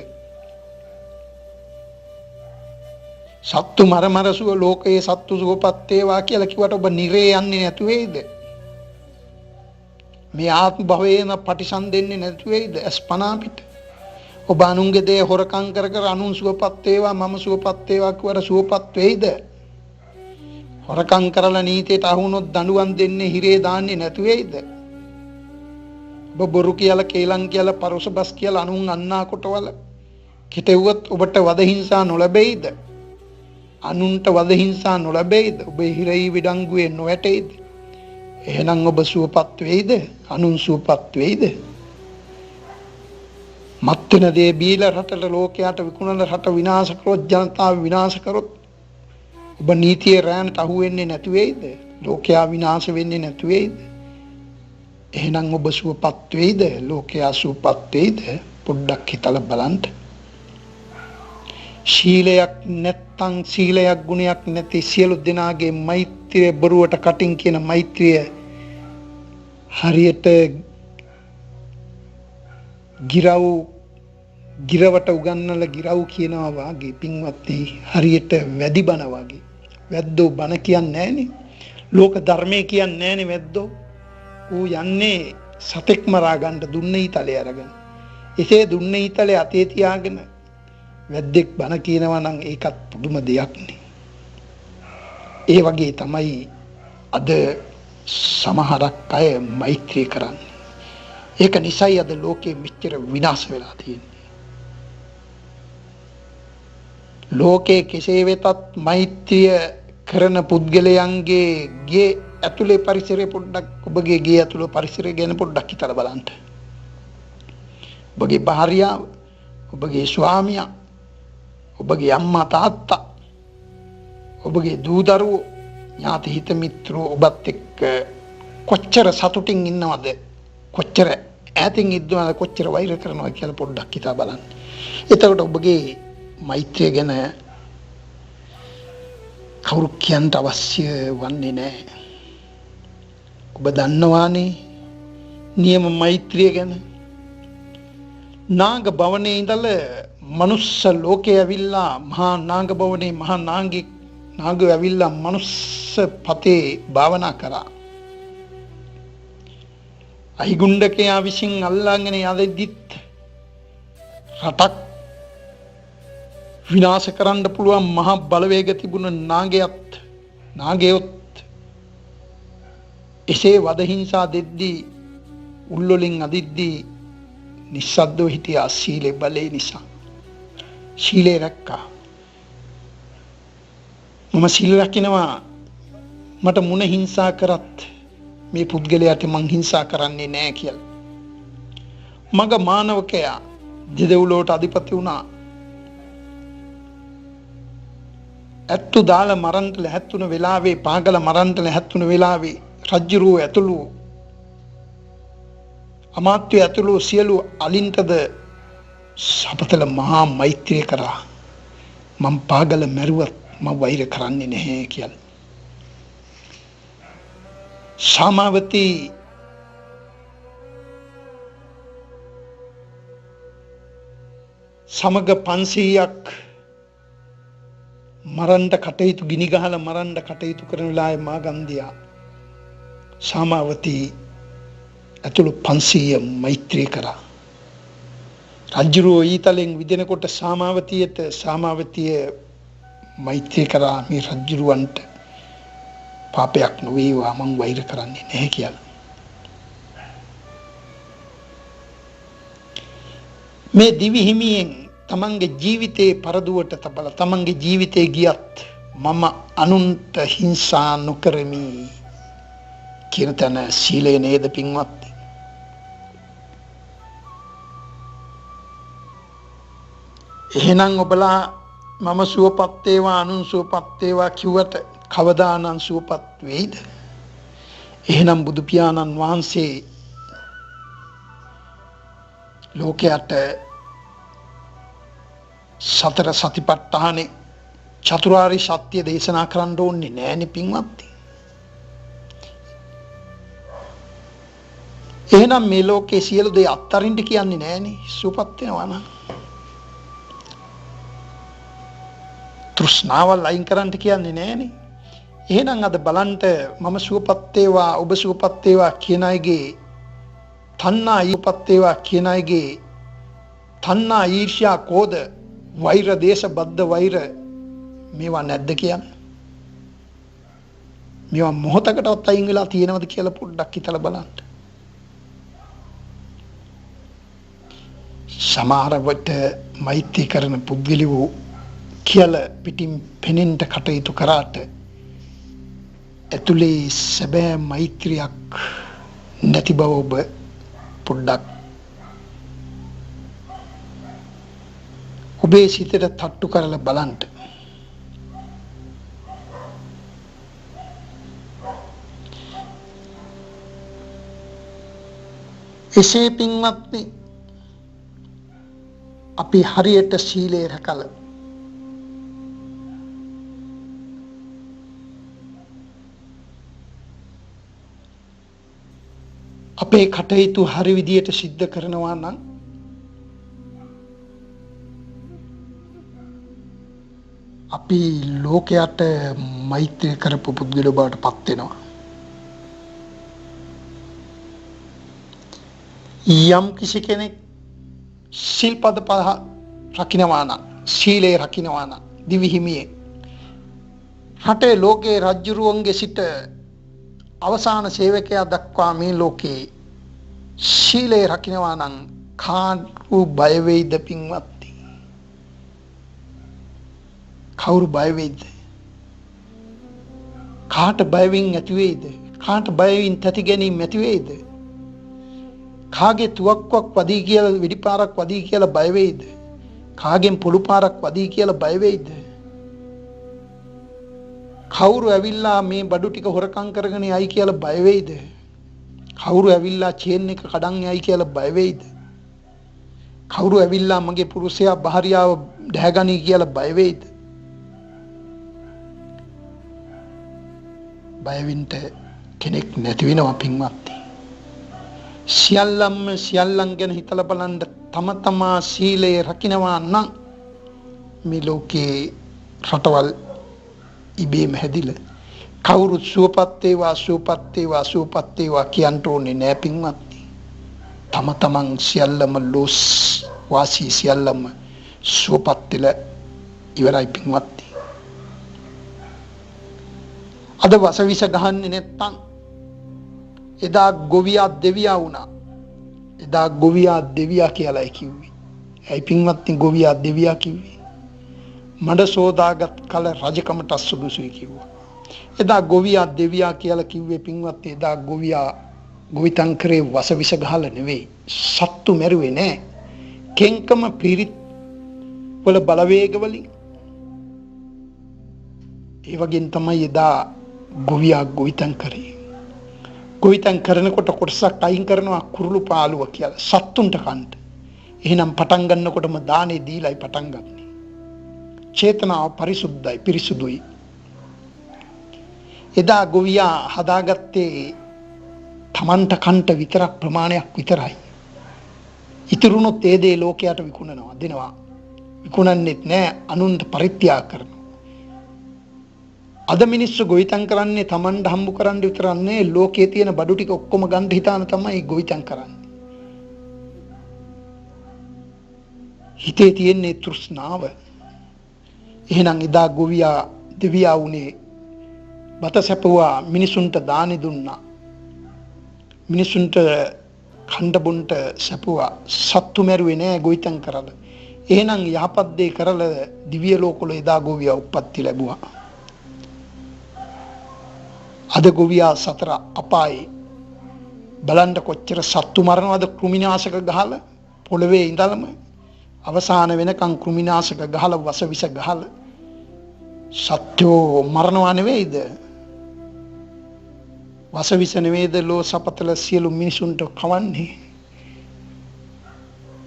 [SPEAKER 3] සත්තු මර සුව ලෝකයේ සත්තු සුවපත් වේවා කියලා කිව්වට ඔබ නිරේ යන්නේ නැතු වේද? මේ ආත්ම භවයේම පටිසන් දෙන්නේ නැතු වේද? අස්පනා පිට ඔබ අනුන්ගේ දේ හොරකම් කර කර අනුන් සුවපත් වේවා මම සුවපත් වේවා කිව්වට සුවපත් වෙයිද? හොරකම් කරලා නීතියට අහු වුණොත් දඬුවම් දෙන්නේ හිරේ දාන්නේ නැතු වේද? ඔබ බොරු කියලා කේලම් කියලා පරොස බස් කියලා අනුන් අන්නා කොටවල කිටෙව්වොත් ඔබට වද හිංසා නොලැබෙයිද? අනුන්ට වද හිංසා නොලැබෙයිද? ඔබ හිරේ විඩංගුවේ නොවැටෙයිද? එහෙනම් ඔබ සුවපත් වෙයිද? අනුන් සුවපත් වෙයිද? මත්වෙන දේ බීලා රටට ලෝකයට විකුණන රට විනාශ කරොත්, ජනතාව විනාශ කරොත් ඔබ නීතියේ රෑනට අහු වෙන්නේ නැති වෙයිද? ලෝකයා විනාශ වෙන්නේ නැති වෙයිද? එහෙනම් ඔබ සුවපත් වෙයිද? ලෝකයා සුවපත් වෙයිද? පොඩ්ඩක් හිතලා බලන්න. ශීලයක් නැත්තම්, සීලයක් ගුණයක් නැති සියලු දෙනාගේ මෛත්‍රිය බොරුවට කටින් කියන මෛත්‍රිය හරියට ගිරවට උගන්නලා ගිරව් කියනවා වාගේ පින්වත්නි, හරියට වැදි බන වාගේ. වැද්දෝ බන කියන්නේ නැහනේ. ලෝක ධර්මයේ කියන්නේ නැහනේ වැද්දෝ. ඌ යන්නේ සතෙක් මරා ගන්න දුන්නේ ඊතලේ අරගෙන. එසේ දුන්නේ ඊතලේ අතේ තියාගෙන වැද්දෙක් බන කියනවා නම් ඒකත් පුදුම දෙයක් නේ. ඒ වගේ තමයි අද සමහරක් අය මෛත්‍රී කරන්නේ. ඒක නිසායි අද ලෝකෙ මෙච්චර විනාශ වෙලා තියෙන්නේ. ලෝකේ කෙසේ වෙතත් මෛත්‍රිය කරන පුද්ගලයන්ගේ ගේ ඇතුලේ පරිසරය පොඩ්ඩක්, ඔබගේ ගේ ඇතුලේ පරිසරය ගැන පොඩ්ඩක් හිතලා බලන්න. ඔබගේ භාර්යාව, ඔබගේ ස්වාමියා, ඔබගේ අම්මා තාත්තා, ඔබගේ දූ දරුවෝ, ඥාති හිත මිත්‍රෝ ඔබත් එක්ක කොච්චර සතුටින් ඉන්නවද? කොච්චර ඈතින් ඉන්නවද? කොච්චර වෛර කරනවද කියලා පොඩ්ඩක් හිතා බලන්න. එතකොට ඔබගේ මෛත්‍රිය ගැන කවුරු කියන්න අවශ්‍ය වන්නේ නැහැ. ඔබ දන්නවානේ නියම මෛත්‍රිය ගැන. නාග භවනේ ඉඳලා මනුස්ස ලෝකේ ඇවිල්ලා මහා නාග භවනේ මහා නාගයෝ ඇවිල්ලා මනුස්ස පතේ භාවනා කරා. අයිගුණ්ඩකයා විසින් අල්ලාගෙන යද්දිත් රටක් විනාශ කරන්න පුළුවන් මහා බලවේග තිබුණ නාගයොත් එසේ වද හිංසා දෙද්දී උල්වලින් අදිද්දී නිස්සද්දව හිටියා. සීලේ බලේ නිසා. ශීලේ රැක්කා. මම සිල් රකින්නවා මට මුණ හිංසා කරත් මේ පුද්ගලයාට මං හිංසා කරන්නේ නැහැ කියලා. මග මානවකයා දෙදෙව්ලොවට අධිපති වුණා. ඇත්තු දාලා මරන්ට ලැහැත්තුන වෙලාවේ පාගල මරන්ට ලැහැත්තුන වෙලාවේ රජ්ජුරුව ඇතුළු අමාත්‍ය ඇතුළු සියලු අලින්ටද සපතල මහා මෛත්‍රිය කරා. මම පාගල මැරුවත් මම වෛර කරන්නේ නැහැ කියලා. සාමාවතී සමග 500ක් මරණ්ඩ කටයුතු ගිනි ගහලා මරණ්ඩ කටයුතු කරන වෙලාවේ මාගන්දියා සාමාවතී ඇතුළු 500 මෛත්‍රී කරා. රජුරෝ ඊතලෙන් විදිනකොට සාමාවතිය මෛත්‍රී කරා මේ රජුරවන්ට පාපයක් නොවේවා මං වෛර කරන්නේ නැහැ කියලා. මේ දිවි හිමියෙන් තමන්ගේ ජීවිතේ පරදුවට තබලා තමන්ගේ ජීවිතේ ගියත් මම අනුන්ට හිංසා නොකරමි කියන තැන සීලය නේද පින්වත්. එහෙනම් ඔබලා මම සුවපත් වේවා අනුන් සුවපත් වේවා කිව්වට කවදානම් සුවපත් වෙයිද? එහෙනම් බුදු පියාණන් වහන්සේ ලෝකයට සතර සතිපට්ඨානේ චතුරාර්ය සත්‍ය දේශනා කරන්න ඕනේ නෑනේ පින්වත්නි. එහෙනම් මේ ලෝකේ සියලු දේ අත්තරින්ට කියන්නේ නෑනේ සුවපත් වෙනවා නම්. තෘෂ්ණාවල් අයින් කරන්න කියන්නේ නෑනේ. එහෙනම් අද බලන්න මම සුවපත් වේවා ඔබ සුවපත් වේවා කියන අයගේ තණ්හා ඊපත් වේවා කියන අයගේ තණ්හා ඊර්ෂ්‍යා කෝධ වෛර දේශ බද්ධ වෛර මේවා නැද්ද කියන්නේ? මේවා මොහොතකටවත් අයින් වෙලා තියෙනවද කියලා පොඩ්ඩක් හිතලා බලන්න. සමහර විට මෛත්‍රී කරන පුද්ගලයෝ කියලා පිටින් පෙනෙන්න කටයුතු කරාට ඇතුලේ සැබෑ මෛත්‍රියක් නැති බව ඔබ පොඩ්ඩක් ඔබේ සිතට තට්ටු කරලා බලන්න. එසේ පින්වත්නි අපි හරියට සීලය රැකලා අපේ කටයුතු හරි විදියට සිද්ධ කරනවා නම් අපි ලෝකයට මෛත්‍රී කරපු පුද්ගලයෝ බවට පත් වෙනවා. යම් කිසි කෙනෙක් සිල්පද පහ රකින්නවා නම් සීලය රකින්නවා නම් දිවි හිමියේ රටේ ලෝකේ රජුරුවන්ගේ සිට අවසාන සේවකයා දක්වා මේ ලෝකේ සීලය රකින්නවා නම් කාටු බය වෙයිද පින්වත්නි? කවුරු බය වෙයිද? කාට බය වෙමින් ඇති වෙයිද? කාට බය වෙමින් තැති ගැනීම ඇති වෙයිද? කාගේ තුවක්කුවක් වදී කියලා වෙඩිපාරක් වදී කියලා බය වෙයිද? කාගෙන් පොළු පාරක් වදී කියලා බය වෙයිද? කවුරු ඇවිල්ලා මේ බඩු ටික හොරකම් කරගෙන යයි කියලා බය වෙයිද? කවුරු ඇවිල්ලා චේන් එක කඩන් යයි කියලා බය වෙයිද? කවුරු ඇවිල්ලා මගේ පුරුෂයා භාර්යාව දැහැගනි කියලා බය වෙයිද? බය වෙන්න කෙනෙක් නැති වෙනවා පින්වත්නි. සියල්ලන් ගැන හිතලා බලන්න තම තමා සීලය රකින්නවා නම් මේ ලෝකේ රටවල් ඉබේම හැදිලා කවුරුත් සුවපත් වේවා කියන්න ඕනේ නෑ පින්වත්නි. තම තමන් සියල්ලම ලෝස් වාසී සියල්ලම සුවපත් වෙලා ඉවරයි පින්වත්නි. අද වසවිස ගහන්නේ නැත්තම් එදා ගොවියා දෙවියා වුණා. එදා ගොවියා දෙවියා කියලායි කිව්වේ. ඇයි පින්වත්නි ගොවියා දෙවියා කිව්වේ? මඩ සෝදාගත් කල රජකමට සුදුසුයි කිව්වා. එදා ගොවියා දෙවියා කියලා කිව්වේ පින්වත් එදා ගොවියා ගොවිතංකරේ වසවිස ගහලා නෙවෙයි සත්තු මැරුවේ නෑ. කෙන්කම පිරිත් වල බලවේග වලින්. ඒ වගේම තමයි එදා ගොවියා ගොවිතංකරේ. ගොවිතැන් කරනකොට කොටසක් අයින් කරනවා කුරුළු පාලුව කියලා සත්තුන්ට කන්න. එහෙනම් පටන් ගන්නකොටම දානේ දීලායි පටන් ගන්නෙ. චේතනාව පරිසුද්ධයි පිරිසුදුයි. එදා ගොවියා හදාගත්තේ තමන්ට කන්ට විතරක් ප්‍රමාණයක් විතරයි. ඉතුරුනොත් ඒ දේ ලෝකයට විකුණනවා දෙනවා. විකුණන්නෙත් නෑ අනුන්ට පරිත්‍යාග කරනවා. අද මිනිස්සු ගොවිතැන් කරන්නේ තමන්ට හම්බ කරන්න විතරක් නෙවෙයි ලෝකයේ තියෙන බඩු ටික ඔක්කොම ගන්න හිතාන තමයි ගොවිතැන් කරන්නේ. හිතේ තියෙන තෘෂ්ණාව. එහෙනම් එදා ගොවියා දෙවියා උනේ බත සැපුවා මිනිසුන්ට දානි දුන්නා. මිනිසුන්ට කණ්ඩ බොන්ට සැපුවා සත්තු මැරුවේ නෑ ගොවිතැන් කරලා. එහෙනම් යහපත් දේ කරලා දිව්‍ය ලෝකවල එදා ගොවියා උප්පත්ති ලැබුවා. අද ගොවියා සතර අපායේ බලන්න කොච්චර සත්තු මරනවද කෘමිනාශක ගහලා පොළවේ ඉඳලම අවසාන වෙනකන් කෘමිනාශක ගහලා වසවිස ගහලා සත්‍යෝ මරනවා නෙවෙයිද වසවිස නෙවෙයිද ලෝ සපතල සියලු මිනිසුන්ට කවන්නේ.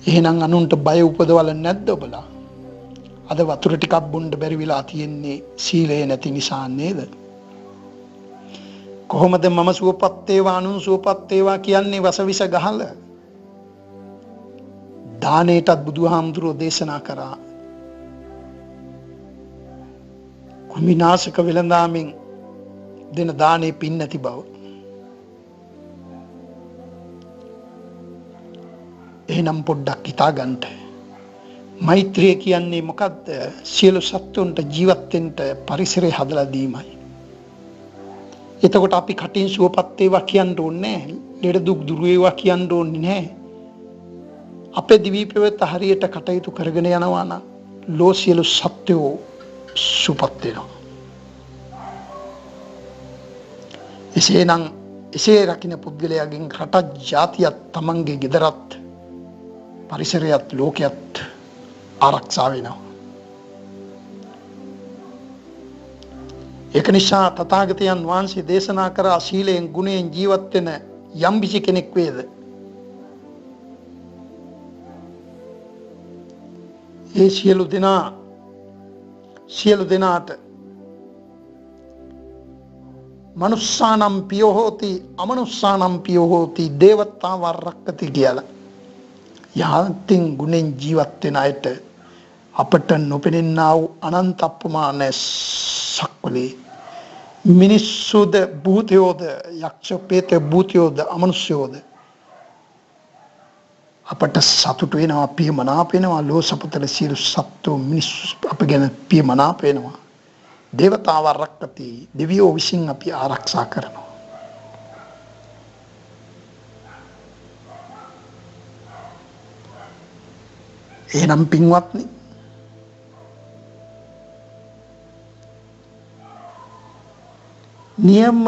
[SPEAKER 3] එහෙනම් අනුන්ට බය උපදවල නැද්ද ඔබලා? අද වතුර ටිකක් බොන්න බැරි වෙලා තියෙන්නේ සීලය නැති නිසා නේද? කොහොමද මම සුවපත් වේවා අනුන් සුවපත් වේවා කියන්නේ වසවිස ගහලා? දානයටත් බුදුහාමුදුරුවෝ දේශනා කරා. කුමිනාශක වෙළඳාමෙන් දෙන දානේ පින් නැති බව. එහෙනම් පොඩ්ඩක් හිතා ගන්න. මෛත්‍රිය කියන්නේ මොකද්ද? සියලු සත්තුන්ට ජීවත් වෙන්න පරිසරය හදලා දීමයි. එතකොට අපි කටින් සුවපත් වේවා කියන්න ඕනේ නැහැ. ලෙඩ දුක් දුර වේවා කියන්න ඕනේ නැහැ. අපේ දිවි පෙවත හරියට කටයුතු කරගෙන යනවා නම් ලෝ සියලු සත්‍යෝ සුවපත් වෙනවා. එසේනම් එසේ රකින්න පුද්ගලයාගෙන් රටත් ජාතියත් තමන්ගේ ගෙදරත් පරිසරයත් ලෝකයත් ආරක්ෂා වෙනවා. ඒක නිසා තථාගතයන් වහන්සේ දේශනා කරා සීලයෙන් ගුණයෙන් ජීවත් වෙන යම්කිසි කෙනෙක් වේද ඒ සියලු දෙනාට මනුස්සානම් පියෝ හෝති අමනුස්සානම් පියෝ හෝති දේවතාව රක්කති කියලා. යහන්තින් ගුණෙන් ජීවත් වෙන අයට අපට නොපෙනෙන්නා වූ අනන්ත අප්‍රමාණ සක්වලේ මිනිස්සුද භූතයෝද යක්ෂ ප්‍රේත භූතයෝද අමනුෂ්‍යෝද අපට සතුට වෙනවා පියමනාප වෙනවා ලෝසපතල සියලු සත්ත්වෝ මිනිස්සු අප ගැන පියමනාප වෙනවා. දේවතාව රක්කති දෙවියෝ විසින් අපි ආරක්ෂා කරනවා. එහෙනම් පින්වත්නි නියම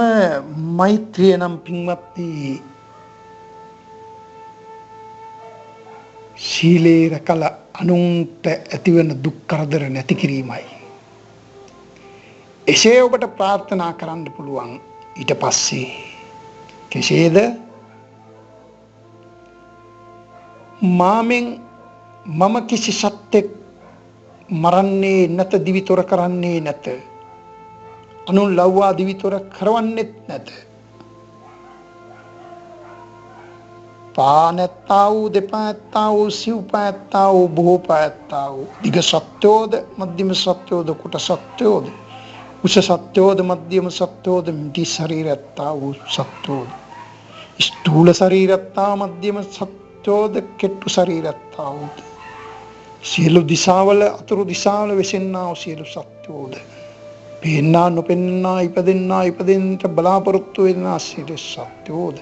[SPEAKER 3] මෛත්‍රිය නම් පින්වත්නි සීලේ රැකලා අනුන්ට ඇතිවන දුක් කරදර නැති කිරීමයි. එසේ ඔබට ප්‍රාර්ථනා කරන්න පුළුවන්. ඊට පස්සේ කෙසේද? මාමෙන් මම කිසි සත්‍යෙක් මරන්නේ නැත දිවිතොර කරන්නේ නැත. අනුන් ලව්වා දිවිතොර කරවන්නෙත් නැත. පානැත්තා වූ දෙපාඇත්තා වූ සිව්පාඇත්තා වූ බොහෝපාඇත්තා වූ දිග සත්‍යෝද මධ්‍යම සත්‍යෝද කුට සත්‍යෝද උස සත්‍යෝද මධ්‍යම සත්‍යෝද මිටි ශරීරත්තා වූ සත්‍යෝද ස්ථූල ශරීරත්තා මධ්‍යම සත්‍යෝද කෙට්ටු ශරීරත්තා වූ සියලු දිසාවල අතුරු දිසාවල වෙසෙන්නා වූ සියලු සත්‍යෝද පේන්නා නොපෙන්නා ඉපදෙන්නා ඉපදෙන්නට බලාපොරොත්තු වෙනා සියලු සත්‍යෝද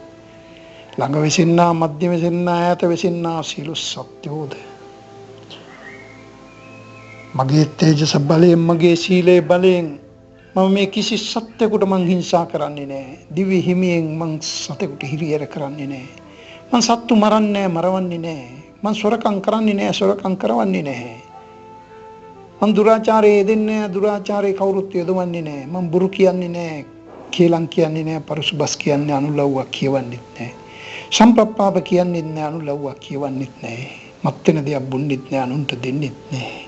[SPEAKER 3] ළඟ වෙසෙන්නා මධ්‍ය වෙසෙන්නා ඈත වෙසෙන්නා සියලු සත්‍යෝද මගේ තේජස බලයෙන් මගේ සීලේ බලයෙන් මම මේ කිසි සත්‍යයකට මං හිංසා කරන්නේ නැහැ. දිව්‍ය හිමියෙන් මං සතෙකුට හිරිහැර කරන්නේ නැහැ. මං සත්තු මරන්නේ මරවන්නේ නැහැ. මං සොරකම් කරන්නේ නැහැ, සොරකම් කරවන්නේ නැහැ. මං දුරාචාරයේ යෙදෙන්නේ නැහැ, දුරාචාරයේ කවුරුත් යොදවන්නේ නැහැ. මං බොරු කියන්නේ නැහැ, කේලම් කියන්නේ නැහැ, පරුසුබස් කියන්නේ අනුලව්වක් කියවන්නෙත් නැහැ. සම්ප්‍රප්පාප කියන්නෙත් නැහැ, අනුලව්වක් කියවන්නෙත් නැහැ. මත් වෙන දෙයක් බොන්නෙත් නැහැ, අනුන්ට දෙන්නෙත් නැහැ.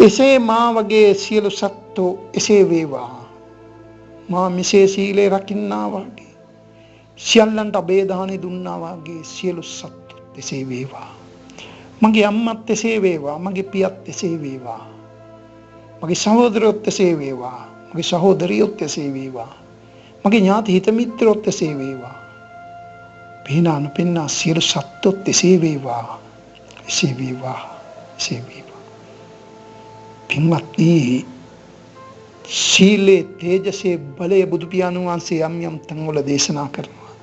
[SPEAKER 3] එසේ මා වගේ සියලු සත්ත්වෝ එසේ වේවා. මා මෙසේ සීලේ රකින්නා වගේ, සියල්ලන්ට අබේදානෙ දුන්නා වගේ සියලු සත්ත්වෝ එසේ වේවා. මගේ අම්මත් එසේ වේවා, මගේ පියත් එසේ වේවා, මගේ සහෝදරයොත් එසේ වේවා, මගේ සහෝදරියොත් එසේ වේවා, මගේ ඥාති හිත මිත්‍රයොත් එසේ වේවා. පේනා නොපෙන්නා සියලු සත්ත්වොත් එසේ වේවා, එසේ වේවා, එසේ වේවා. පින්වත්නි, සීලේ තේජසේ බලය බුදු පියාණන් වහන්සේ යම් යම් තැන්වල දේශනා කරනවා.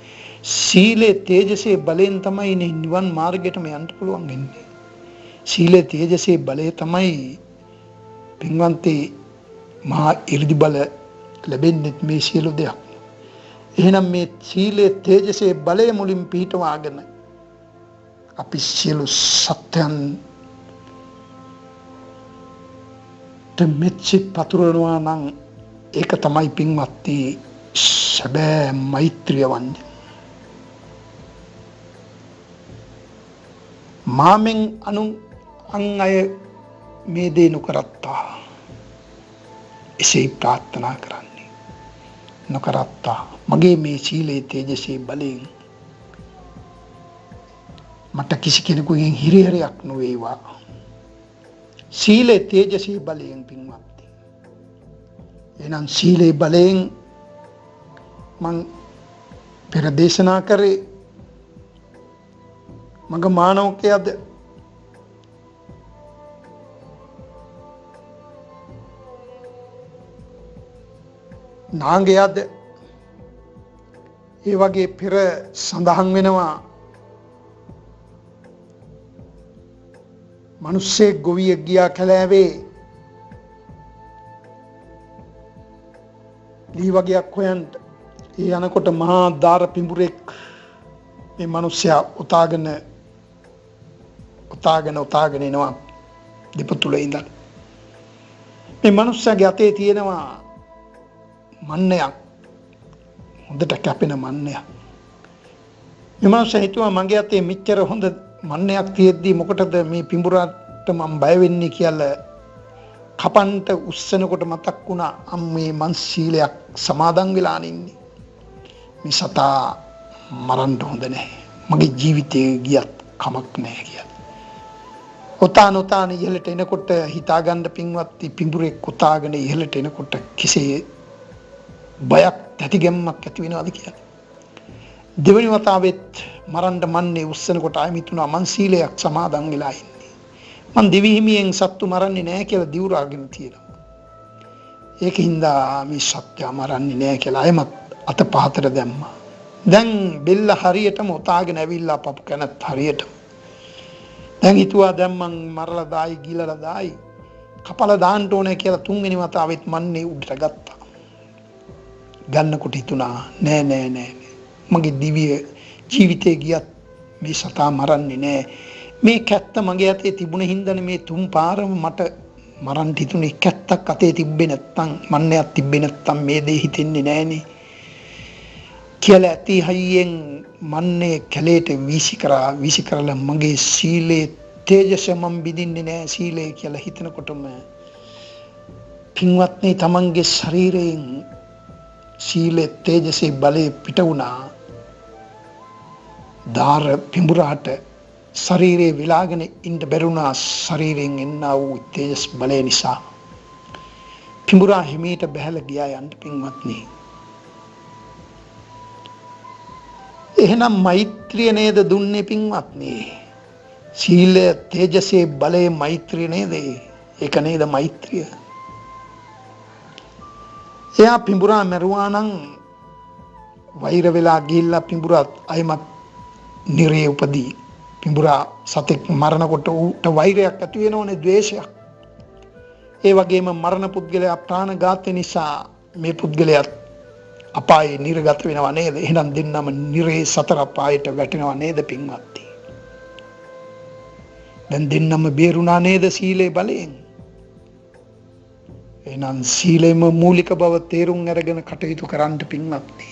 [SPEAKER 3] සීලේ තේජසේ බලයෙන් තමයි නිවන් මාර්ගයටම යන්න පුළුවන් වෙන්නේ. සීලේ තේජසේ බලය තමයි පින්වන්තේ මහා 이르දි බල ලැබෙන්නේ මේ සියලු දෙයක්. එහෙනම් මේ සීලේ තේජසේ බලය මුලින් පිහිටවාගෙන අපි සියලු සත්‍යයන් මෙච්චි පතුරනවා නම් ඒක තමයි පින්වත්නි සැබෑ මෛත්‍රිය වන්නේ. මාමෙන් අනුන් අය මේ දේ නොකරත්තා, එසේ ප්‍රාර්ථනා කරන්නේ. නොකරත්තා මගේ මේ සීලේ තේජසේ බලයෙන් මට කිසි කෙනෙකුගෙන් හිරිහැරයක් නොවේවා. සීලේ තේජසේ බලයෙන් පින්වත්නි. එහෙනම් සීලේ බලයෙන් මං පෙර දේශනා කරේ මග මානවකයද නාගයද ඒ වගේ පෙර සඳහන් වෙනවා මිනිස්සෙක් ගොවියෙක් ගියා කැලෑවේ ලී වගේක් හොයන්න. ඒ යනකොට මහා දාර පිඹුරෙක් මේ මිනිස්සයා උතාගෙන එනවා දෙපතුල ඉඳන්. මේ මිනිස්සයාගේ අතේ තියෙනවා මන්නයක්, හොඳට කැපෙන මන්නයක්. මේ මිනිස්සයා හිතුවා මගේ අතේ මෙච්චර හොඳ මන්නයක් තියෙද්දි මොකටද මේ පිඹුරට මම බය වෙන්නේ කියලා කපන්ට උස්සනකොට මතක් වුණා අම්මේ මං සීලයක් සමාදන් වෙලා ඉන්නේ. මේ සතා මරන්න හොඳ නැහැ. මගේ ජීවිතේ ගියත් කමක් නැහැ කියලා. ඔතාන ඉහළට එනකොට හිතාගන්න පින්වත්නි පිඹුරේ කොතාගෙන ඉහළට එනකොට කිසේ බයක් තැතිගැම්මක් ඇති වෙනවද කියලා. දෙවෙනි වතාවෙත් මරන්න මන්නේ උස්සනකොට ආයෙ මිතුණා මං සීලයක් සමාදන් වෙලා ඉන්නේ. මං දිවි හිමියෙන් සත්තු මරන්නේ නැහැ කියලා දිවුරාගෙන තියෙනවා. ඒකින්ද මේ සත්‍ය මරන්නේ නැහැ කියලා ආයෙමත් අත පහතට දැම්මා. දැන් බෙල්ල හරියටම උතාගෙන ඇවිල්ලා පපු කනත් හරියටම. දැන් හිතුවා දැන් මං මරලා දායි ගිලලා දායි කපලා දාන්න ඕනේ කියලා තුන්වෙනි වතාවෙත් මන්නේ උඩට ගත්තා. ගන්නකොට හිතුණා නෑ මගේ දිව්‍ය ජීවිතේ ගියත් මේ සතා මරන්නේ නෑ. මේ කැත්ත මගේ අතේ තිබුණ හින්දානේ මේ තුන් පාරම මට මරන්න හිතුනේ. කැත්තක් අතේ තිබ්බේ නැත්තම් මන්නයක් තිබ්බේ නැත්තම් මේ දේ හිතෙන්නේ නෑනේ කියලා ඇති හයියෙන් මන්නේ කැලේට වීසි කරලා මගේ සීලේ තේජස මම බිඳින්නේ නෑ සීලේ කියලා හිතනකොටම පින්වත්නි තමන්ගේ ශරීරයෙන් සීලේ තේජසේ බලේ පිට වුණා. දාර පිඹුරාට ශරීරේ විලාගෙන ඉන්න බැරුණා. ශරීරයෙන් එන්නා වූ තේජස් බලය නිසා පිඹුරා හිමීට බැහැලා ගියා යන්න පින්වත්නි. එහෙනම් මෛත්‍රිය නේද දුන්නේ පින්වත්නි? සීල තේජසේ බලයේ මෛත්‍රිය නේද? ඒක නේද මෛත්‍රිය? එයා පිඹුරා මරුවා නම් වෛර වෙලා ගිහිල්ලා පිඹුරා අයමත් නිරේ උපදී. පිඹුරා සතෙක් මරනකොට ඌට වෛරයක් ඇති වෙනෝනේ, ද්වේෂයක්. ඒ වගේම මරණ පුද්ගලයා ප්‍රාණඝාතය නිසා මේ පුද්ගලයාත් අපායේ නිරගත වෙනවා නේද? එහෙනම් දෙන්නම නිරේ සතර අපායට වැටෙනවා නේද පින්වත්නි? දැන් දෙන්නම බේරුණා නේද සීලේ බලයෙන්? එහෙනම් සීලෙම මූලික බව තේරුම් අරගෙන කටයුතු කරන්න පින්වත්නි.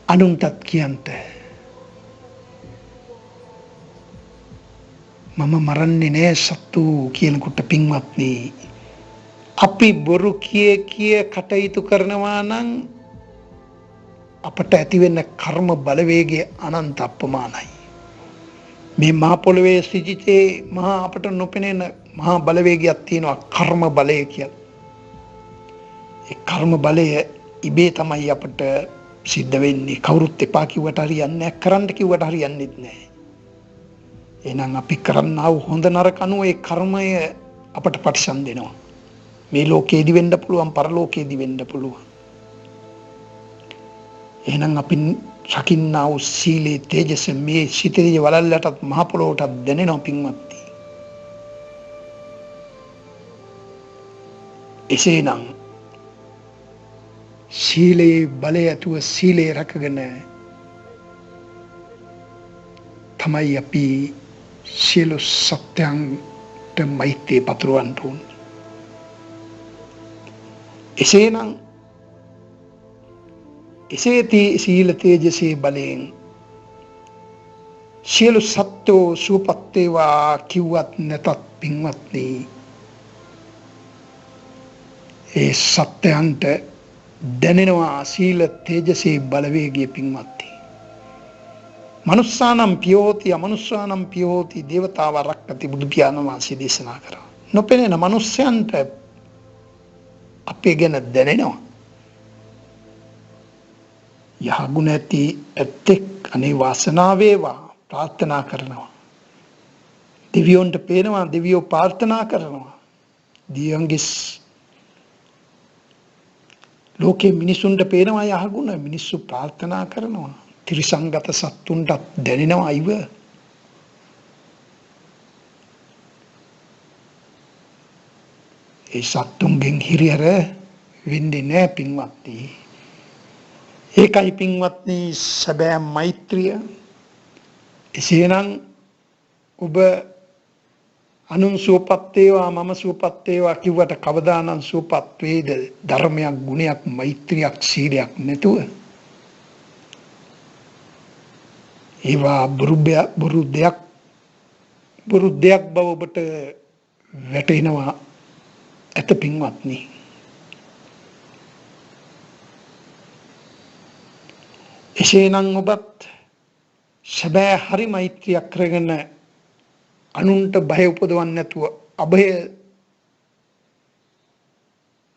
[SPEAKER 3] අනුන්ටත් කියන්ට මම මරන්නේ නෑ සත්තු කියනකොට පින්වත්නි, අපි බොරු කිය කටයුතු කරනවා නම් අපට ඇතිවෙන කර්ම බලවේගය අනන්ත අප්‍රමාණයි. මේ මහ පොළොවේ සිටිතේ මහා අපට නොපෙනෙන මහා බලවේගයක් තියෙනවා, කර්ම බලය කියලා. ඒ කර්ම බලය ඉබේ තමයි අපට සිද්ධ වෙන්නේ. කවුරුත් එපා කිව්වට හරියන්නේ නැහැ, කරන්න කිව්වට හරියන්නේත් නැහැ. එහෙනම් අපි කරන්නා වූ හොඳ නරක අනුව ඒ කර්මය අපට ප්‍රතිසම් දෙනවා. මේ ලෝකේදී වෙන්න පුළුවන්, පරලෝකේදී වෙන්න පුළුවන්. එහෙනම් අපි රකින්නා වූ සීලේ තේජස මේ සිතේ වලල්ලටත් මහ පොළොවටත් දැනෙනවා පින්වත්නි. එසේනම් සීලේ බලය ඇතුව සීලේ රැකගෙන තමයි අපි සියලු සත්‍යයන්ට මෛත්‍රිය පතුරවන්න ඕනේ. එසේනම් එසේ සීල තේජසේ බලයෙන් සියලු සත්වෝ සුවපත් වේවා කිව්වත් නැතත් පින්වත්නි, ඒ සත්‍යයන්ට දැනෙනවා සීල තේජසේ බලවේගය පින්වත්නි. මනුස්සානම් පියෝති අමනුස්සානම් පියෝති දේවතාවා රක්කති බුදු පියාණන් වහන්සේ දේශනා කරා. නොපෙනෙන මනුස්සයන්ට අපේ ගැන දැනෙනවා. යහගුණ ඇති ඇත්තෙක් අනේ වාසනාව වේවා ප්‍රාර්ථනා කරනවා. දෙවියොන්ට පේනවා, දෙවියෝ ප්‍රාර්ථනා කරනවා. දියංගිස් ලෝකේ මිනිසුන්ට පේනවා යහගුණ, මිනිස්සු ප්‍රාර්ථනා කරනවා. ත්‍රිසංගත සත්තුන්ටත් දැනෙනවා අයිව. ඒ සත්තුන්ගෙන් හිරියර වෙන්නේ නැහැ පින්වත්නි. ඒකයි පින්වත්නි සැබෑ මෛත්‍රිය. එසේනම් ඔබ අනුන් සුවපත් වේවා මම සුවපත් වේවා කිව්වට කවදානම් සුවපත් වේද ධර්මයක්, ගුණයක්, මෛත්‍රියක්, සීලයක් නැතුව? ඒවා බොරු දෙයක් බව ඔබට වැටෙනවා ඇත පින්වත්නි. එසේනම් ඔබත් සැබෑ හරි මෛත්‍රියක් කරගෙන අනුන්ට බය උපදවන්නේ නැතුව අභය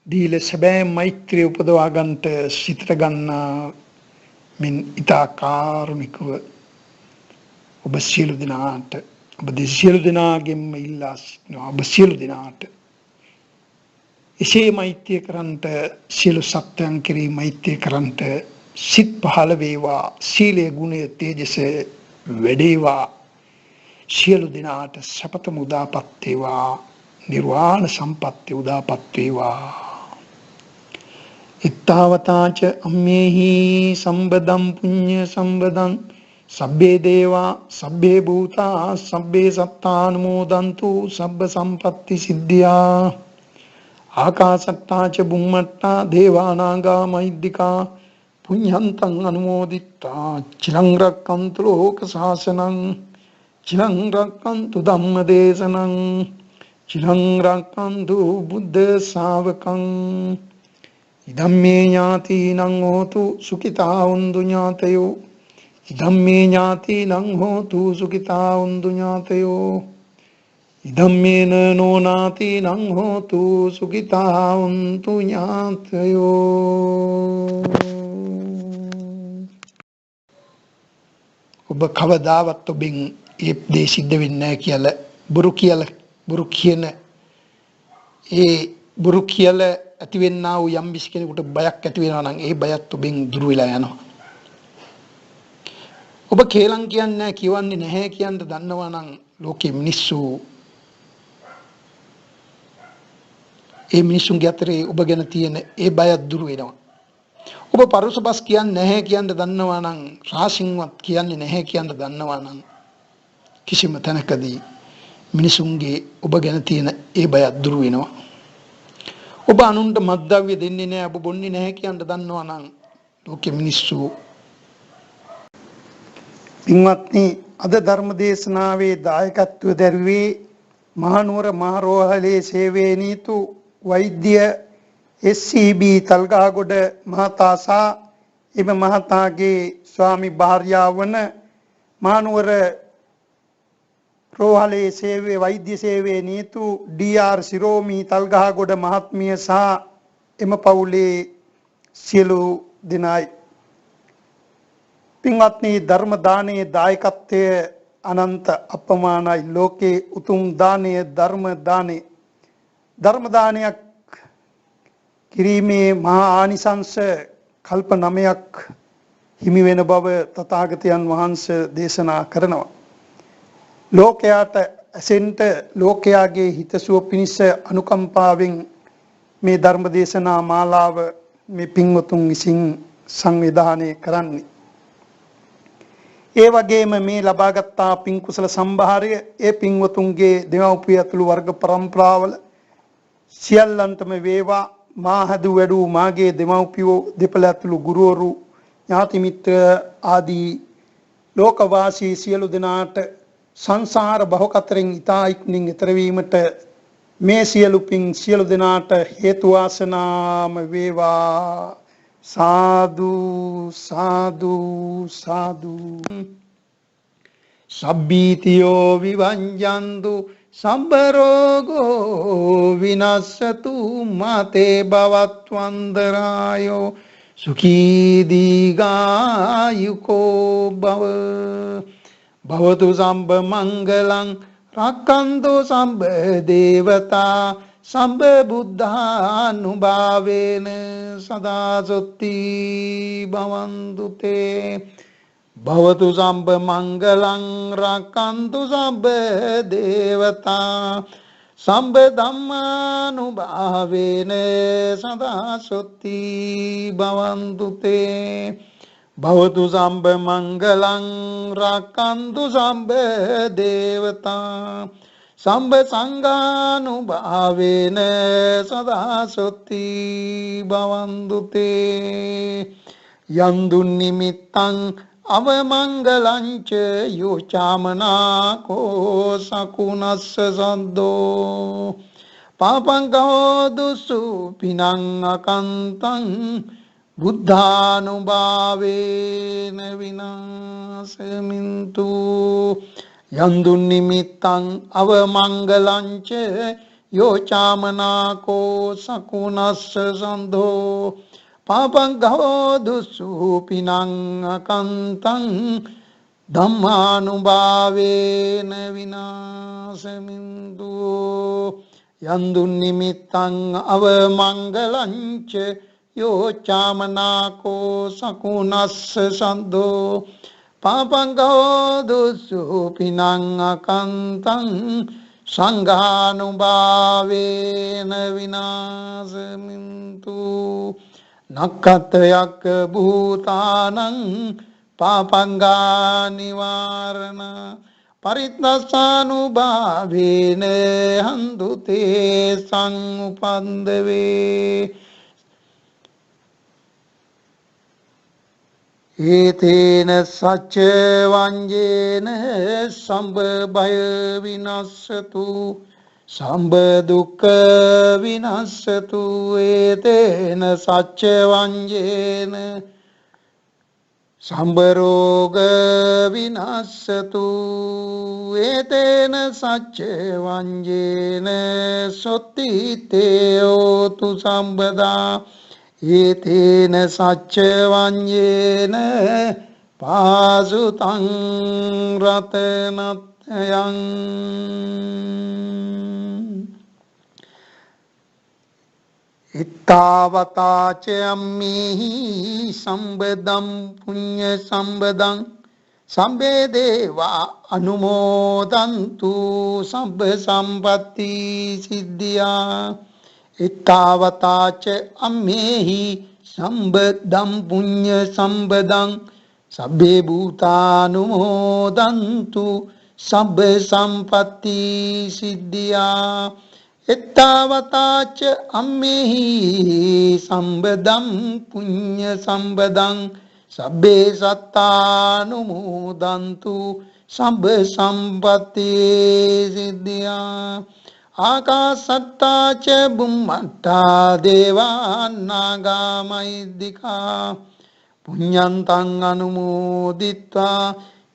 [SPEAKER 3] දීලා සැබෑ මෛත්‍රිය උපදවා ගන්නට සිතට ගන්නා මින් ඊතා කාරුණිකව ඔබ සියලු දෙනාට, ඔබ සියලු දෙනාගෙන්ම ඉල්ලා සිටිනවා, ඔබ සියලු දෙනාට එසේ මෛත්‍රිය කරන්ට, සියලු සත්‍යයන් කෙරෙහි මෛත්‍රිය කරන්ට සිත් පහළ වේවා, සීලේ ගුණය තේජස වැඩේවා, සියලු දෙනාට සපත මුදාපත් වේවා, නිර්වාණ සම්පත්තිය උදාපත් වේවා. ittavataච අම්මේහි සම්බදම් පුඤ්ඤ සම්බදං සබ්බේ දේවා සබ්බේ භූතා සබ්බේ සත්තානුමෝදන්තු සබ්බ සම්පත්ති සිද්ධියා. ආකාශට්ටා ච බුම්මට්ටා දේවානාගා මහිද්దికා පුඤ්ඤන්තං අනුමෝදිත්වා චිරං රක්ඛන්තු ලෝක සාසනං චිරං රක්ඛන්තු ධම්ම දේශනං චිරං රක්ඛන්තු බුද්ධ ශාවකං. ඉදම්මේ ඥාතිනං හෝතු සුඛිතා වന്തു ඥාතයෝ. ඉදම්මේ ඥාතිනං හෝතු සුඛිතා වന്തു ඥාතයෝ. ඉදම්මේන නොනාතිනං හෝතු සුඛිතා වന്തു ඥාතයෝ. ඔබ කවදාවත් ඔබෙන් ඒ දේ සිද්ධ වෙන්නේ නැහැ කියලා බොරු කියන ඒ බොරු කියලා ඇතිවෙන්නා වූ යම් කිසි කෙනෙකුට බයක් ඇති වෙනවා නම් ඒ බයත් ඔබෙන් දුර වෙලා යනවා. ඔබ කේලම් කියන්නේ කියවන්නේ නැහැ කියන්න දන්නවා නම් ලෝකයේ මිනිස්සු ඒ මිනිසුන්ගේ අතරේ ඔබ ගැන තියෙන ඒ බයත් දුරු වෙනවා. ඔබ පරුස බස් කියන්නේ නැහැ කියන්න දන්නවා නම්, රාසින්වත් කියන්නේ නැහැ කියන්න දන්නවා නම්, කිසිම තැනකදී මිනිසුන්ගේ ඔබ ගැන තියෙන ඒ බයත් දුරු වෙනවා. ඔබ අනුන්ට මත්ද්‍රව්‍ය දෙන්නේ නැහැ, ඔබ බොන්නේ නැහැ කියන්න දන්නවා නම් ලෝකෙ මිනිස්සු. පින්වත්නි, අද ධර්ම දේශනාවේ දායකත්වය දැරුවේ මහනුවර මහරෝහලේ සේවයේ නීතු වෛද්‍ය SCB තල්ගහගොඩ මහතා සහ එම මහතාගේ ස්වාමි භාර්යාව වන මහනුවර රෝහලේ සේවයේ වෛද්‍ය සේවයේ නීතු DR සිරෝමි තල්ගහගොඩ මහත්මිය සහ එම පවුලේ සියලු දෙනායි. පින්වත්නි, ධර්ම දානයේ දායකත්වය අනන්ත අපමානයි. ලෝකේ උතුම් දානය ධර්ම දානය. ධර්ම දානයක් කිරීමේ මහා ආනිසංස කල්ප 9ක් හිමි වෙන බව තථාගතයන් වහන්සේ දේශනා කරනවා. ලෝකයාට ඇසෙන්ට ලෝකයාගේ හිතසුව පිණිස අනුකම්පාවෙන් මේ ධර්ම දේශනා මාලාව මේ පින්වතුන් විසින් සංවිධානය කරන්නේ. ඒ වගේම මේ ලබාගත්තා පින් කුසල සම්භාරය ඒ පින්වතුන්ගේ දෙමව්පිය ඇතුළු වර්ග පරම්පරාවල සියල්ලන්ටම වේවා. මා හදු වැඩු මාගේ දෙමව්පියෝ දෙපළ ඇතුළු ගුරුවරු ඥාති මිත්‍ර ආදී ලෝකවාසී සියලු දෙනාට සංසාර භව කතරෙන් ඊතා ඉක්මනින් ඈතර වීමට මේ සියලු පින් සියලු දෙනාට හේතු වාසනාම වේවා. සාදු සාදු සාදු. සබ්බීතියෝ විවංජන්තු සම්බ රෝගෝ විනස්සතු මාතේ භවත්වන්දරායෝ සුඛී දීඝායුකෝ භව. භවතු සම්බ මංගලං රක්ඛන්තු සම්බ දේවතා සම්බ බුද්ධානුභාවේන සදා සොත්ති භවන්තු තේ. භවතු සම්බ මංගලං රක්ඛන්තු සම්බ දේවතා සම්බ ධම්මානුභාවේන සදා සොත්ති භවන්තු තේ. භවතු සම්බ මංගලං රක්ඛන්තු සම්බ දේවතා සම්බ සංඝානුභාවේන සදා සොත්ති භවන්තු තේ. යන්දුන් නිමිත්තං අවමංගලං ච යෝචාමනාකෝ සකුණස්ස සද්දෝ පාපං කෝදුසු පිනං අකන්තං බුද්ධානුභාවේන විනාශමින්තු. යන්දුන් නිමිත්තං අවමංගලං ච යෝචාමනාකෝ සකුණස්ස සද්දෝ පාපං කෝදුසු පිනං අකන්තං ධම්මානුභාවේන විනාශමින්තු. යන්දුන් නිමිත්තං අවමංගලං ච යෝචාමනාකෝ සකුණස්ස සද්දෝ පාපං කෝදුසු පිනං අකන්තං සංඝානුභාවේන විනාශමින්තු. නක්ඛතයක භූතානං පාපංගා නිවාරණ පරිත්‍යාසානුභාවේන හන්තු තේ සංඋපන්දවේ. ඒතේන සච්ච වංජේන සම්බ භය විනස්සතු සම්බ දුක්ඛ විනස්සතු. ඒතේන සච්ච වංජේන සම්බ රෝග විනස්සතු. ඒතේන සච්ච වංජේන සොත්ති තේයෝතු සම්බදා. ඒතේන සච්ච වංජේන පාසුතං රතනත්යං. ඉත්තාවතාච අම්මිහි සම්බදම් පුඤ්ඤ සම්බදං සම්බේ දේවා අනුමෝදන්තු සබ්බ සම්පatti සිද්ධියා ittavataච අම්මේහි සම්බදම් පුඤ්ඤ සම්බදං සබ්බේ භූතානුමෝදන්තු සබ්බ සම්පatti සිද්ධියා ittavataච අම්මේහි සම්බදම් පුඤ්ඤ සම්බදං සබ්බේ සත්තානුමෝදන්තු සබ්බ සම්පatti සිද්ධියා ආකාසට්ටා ච බුම්මට්ටා දේවා නාග මහිද්దికා පුඤ්ඤන්තං අනුමෝදිත්වා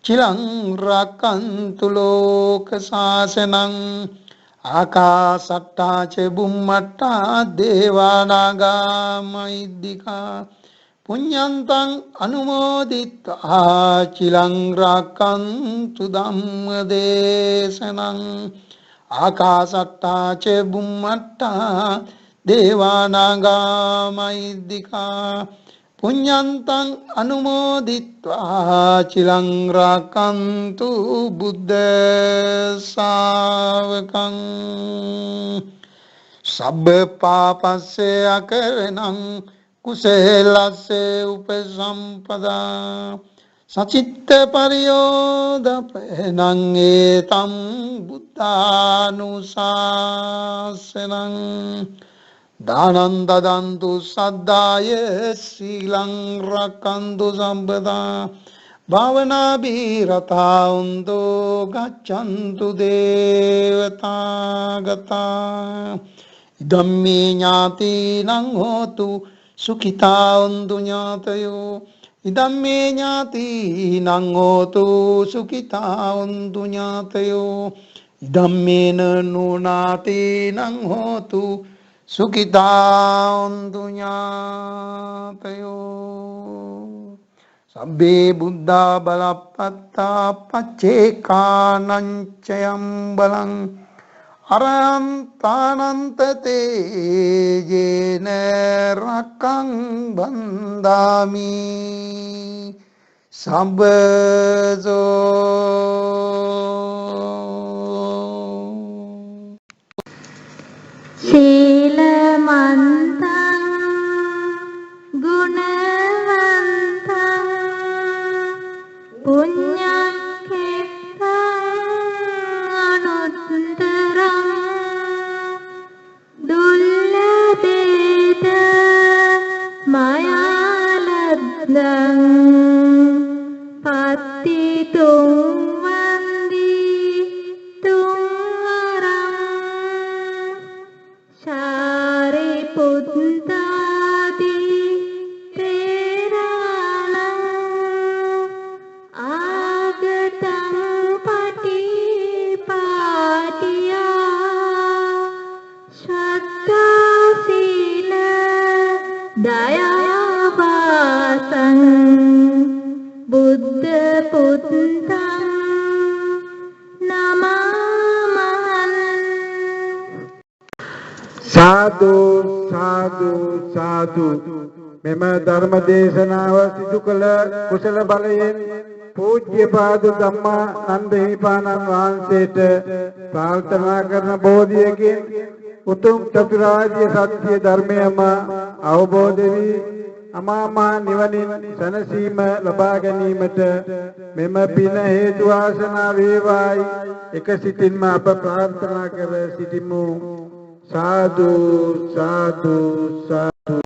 [SPEAKER 3] චිරං රක්칸තු ලෝක ශාසනං ආකාසට්ටා ච බුම්මට්ටා දේවා නාග මහිද්దికා පුඤ්ඤන්තං අනුමෝදිත්වා චිරං රක්칸තු ධම්ම දේශනං ආකාසට්ටා ච බුම්මට්ටා දේවා නාග මහිද්దికා පුඤ්ඤන්තං අනුමෝදිත්වා චිරං රක්칸තු බුද්ධ ශාවකං සබ්බ පාපස්සේ අකරණං කුසලස්සේ උපසම්පදා සචිත්ත පරියෝදපනං ඒතම් බුද්ධානුශාසනං දානං දදන්තු සද්දාය සීලං රක්칸තු සම්පදා භාවනා බීරතා උන්දෝ ගච්ඡන්තු දේවතා ගතා ධම්මේ ඥාතිනං හෝතු සුඛිතා උන්දු ඥාතයෝ ඉදම්මේ ඥාතිනං හෝතු සුඛිතා උන්දු ඥාතයෝ ඉදම්මේන නුනාතිනං හෝතු සුඛිතා උන්දු ඥාතයෝ සබ්බේ බුද්ධා බලප්පත්තා පච්චේකානං චයං බලං අරහන්තානන්ත තේජේන රක්ඛං බන්දාමි සබ්බසෝ
[SPEAKER 2] සීලමන්තං ගුණවන්තං පුඤ්ඤං දුල්ලභේත මයාලද්දං පත්තිතුං වන්දී තුංවරං සාරිපුත්තාදී තේරාණං ආගතං පටිපාටියා සීල දයාවාසං බුද්ධ පුත්තං නමාමහං
[SPEAKER 1] සාදු සාදු සාදු මෙම ධර්ම දේශනාව සිදු කළ කුසල බලයෙන් පූජ්‍යපාද ධම්මානන්ද හිමිපාණන් වහන්සේට ප්‍රාර්ථනා කරන බෝධියකින් උතුම් චතුරාර්ය සත්‍ය ධර්මයම අවබෝධ වී අමා මහ නිවනින් සැනසීම ලබා ගැනීමට මෙම පින හේතු වාසනා වේවායි එක සිතින්ම අප ප්‍රාර්ථනා කර සිටිමු. සාදු සාදු සාදු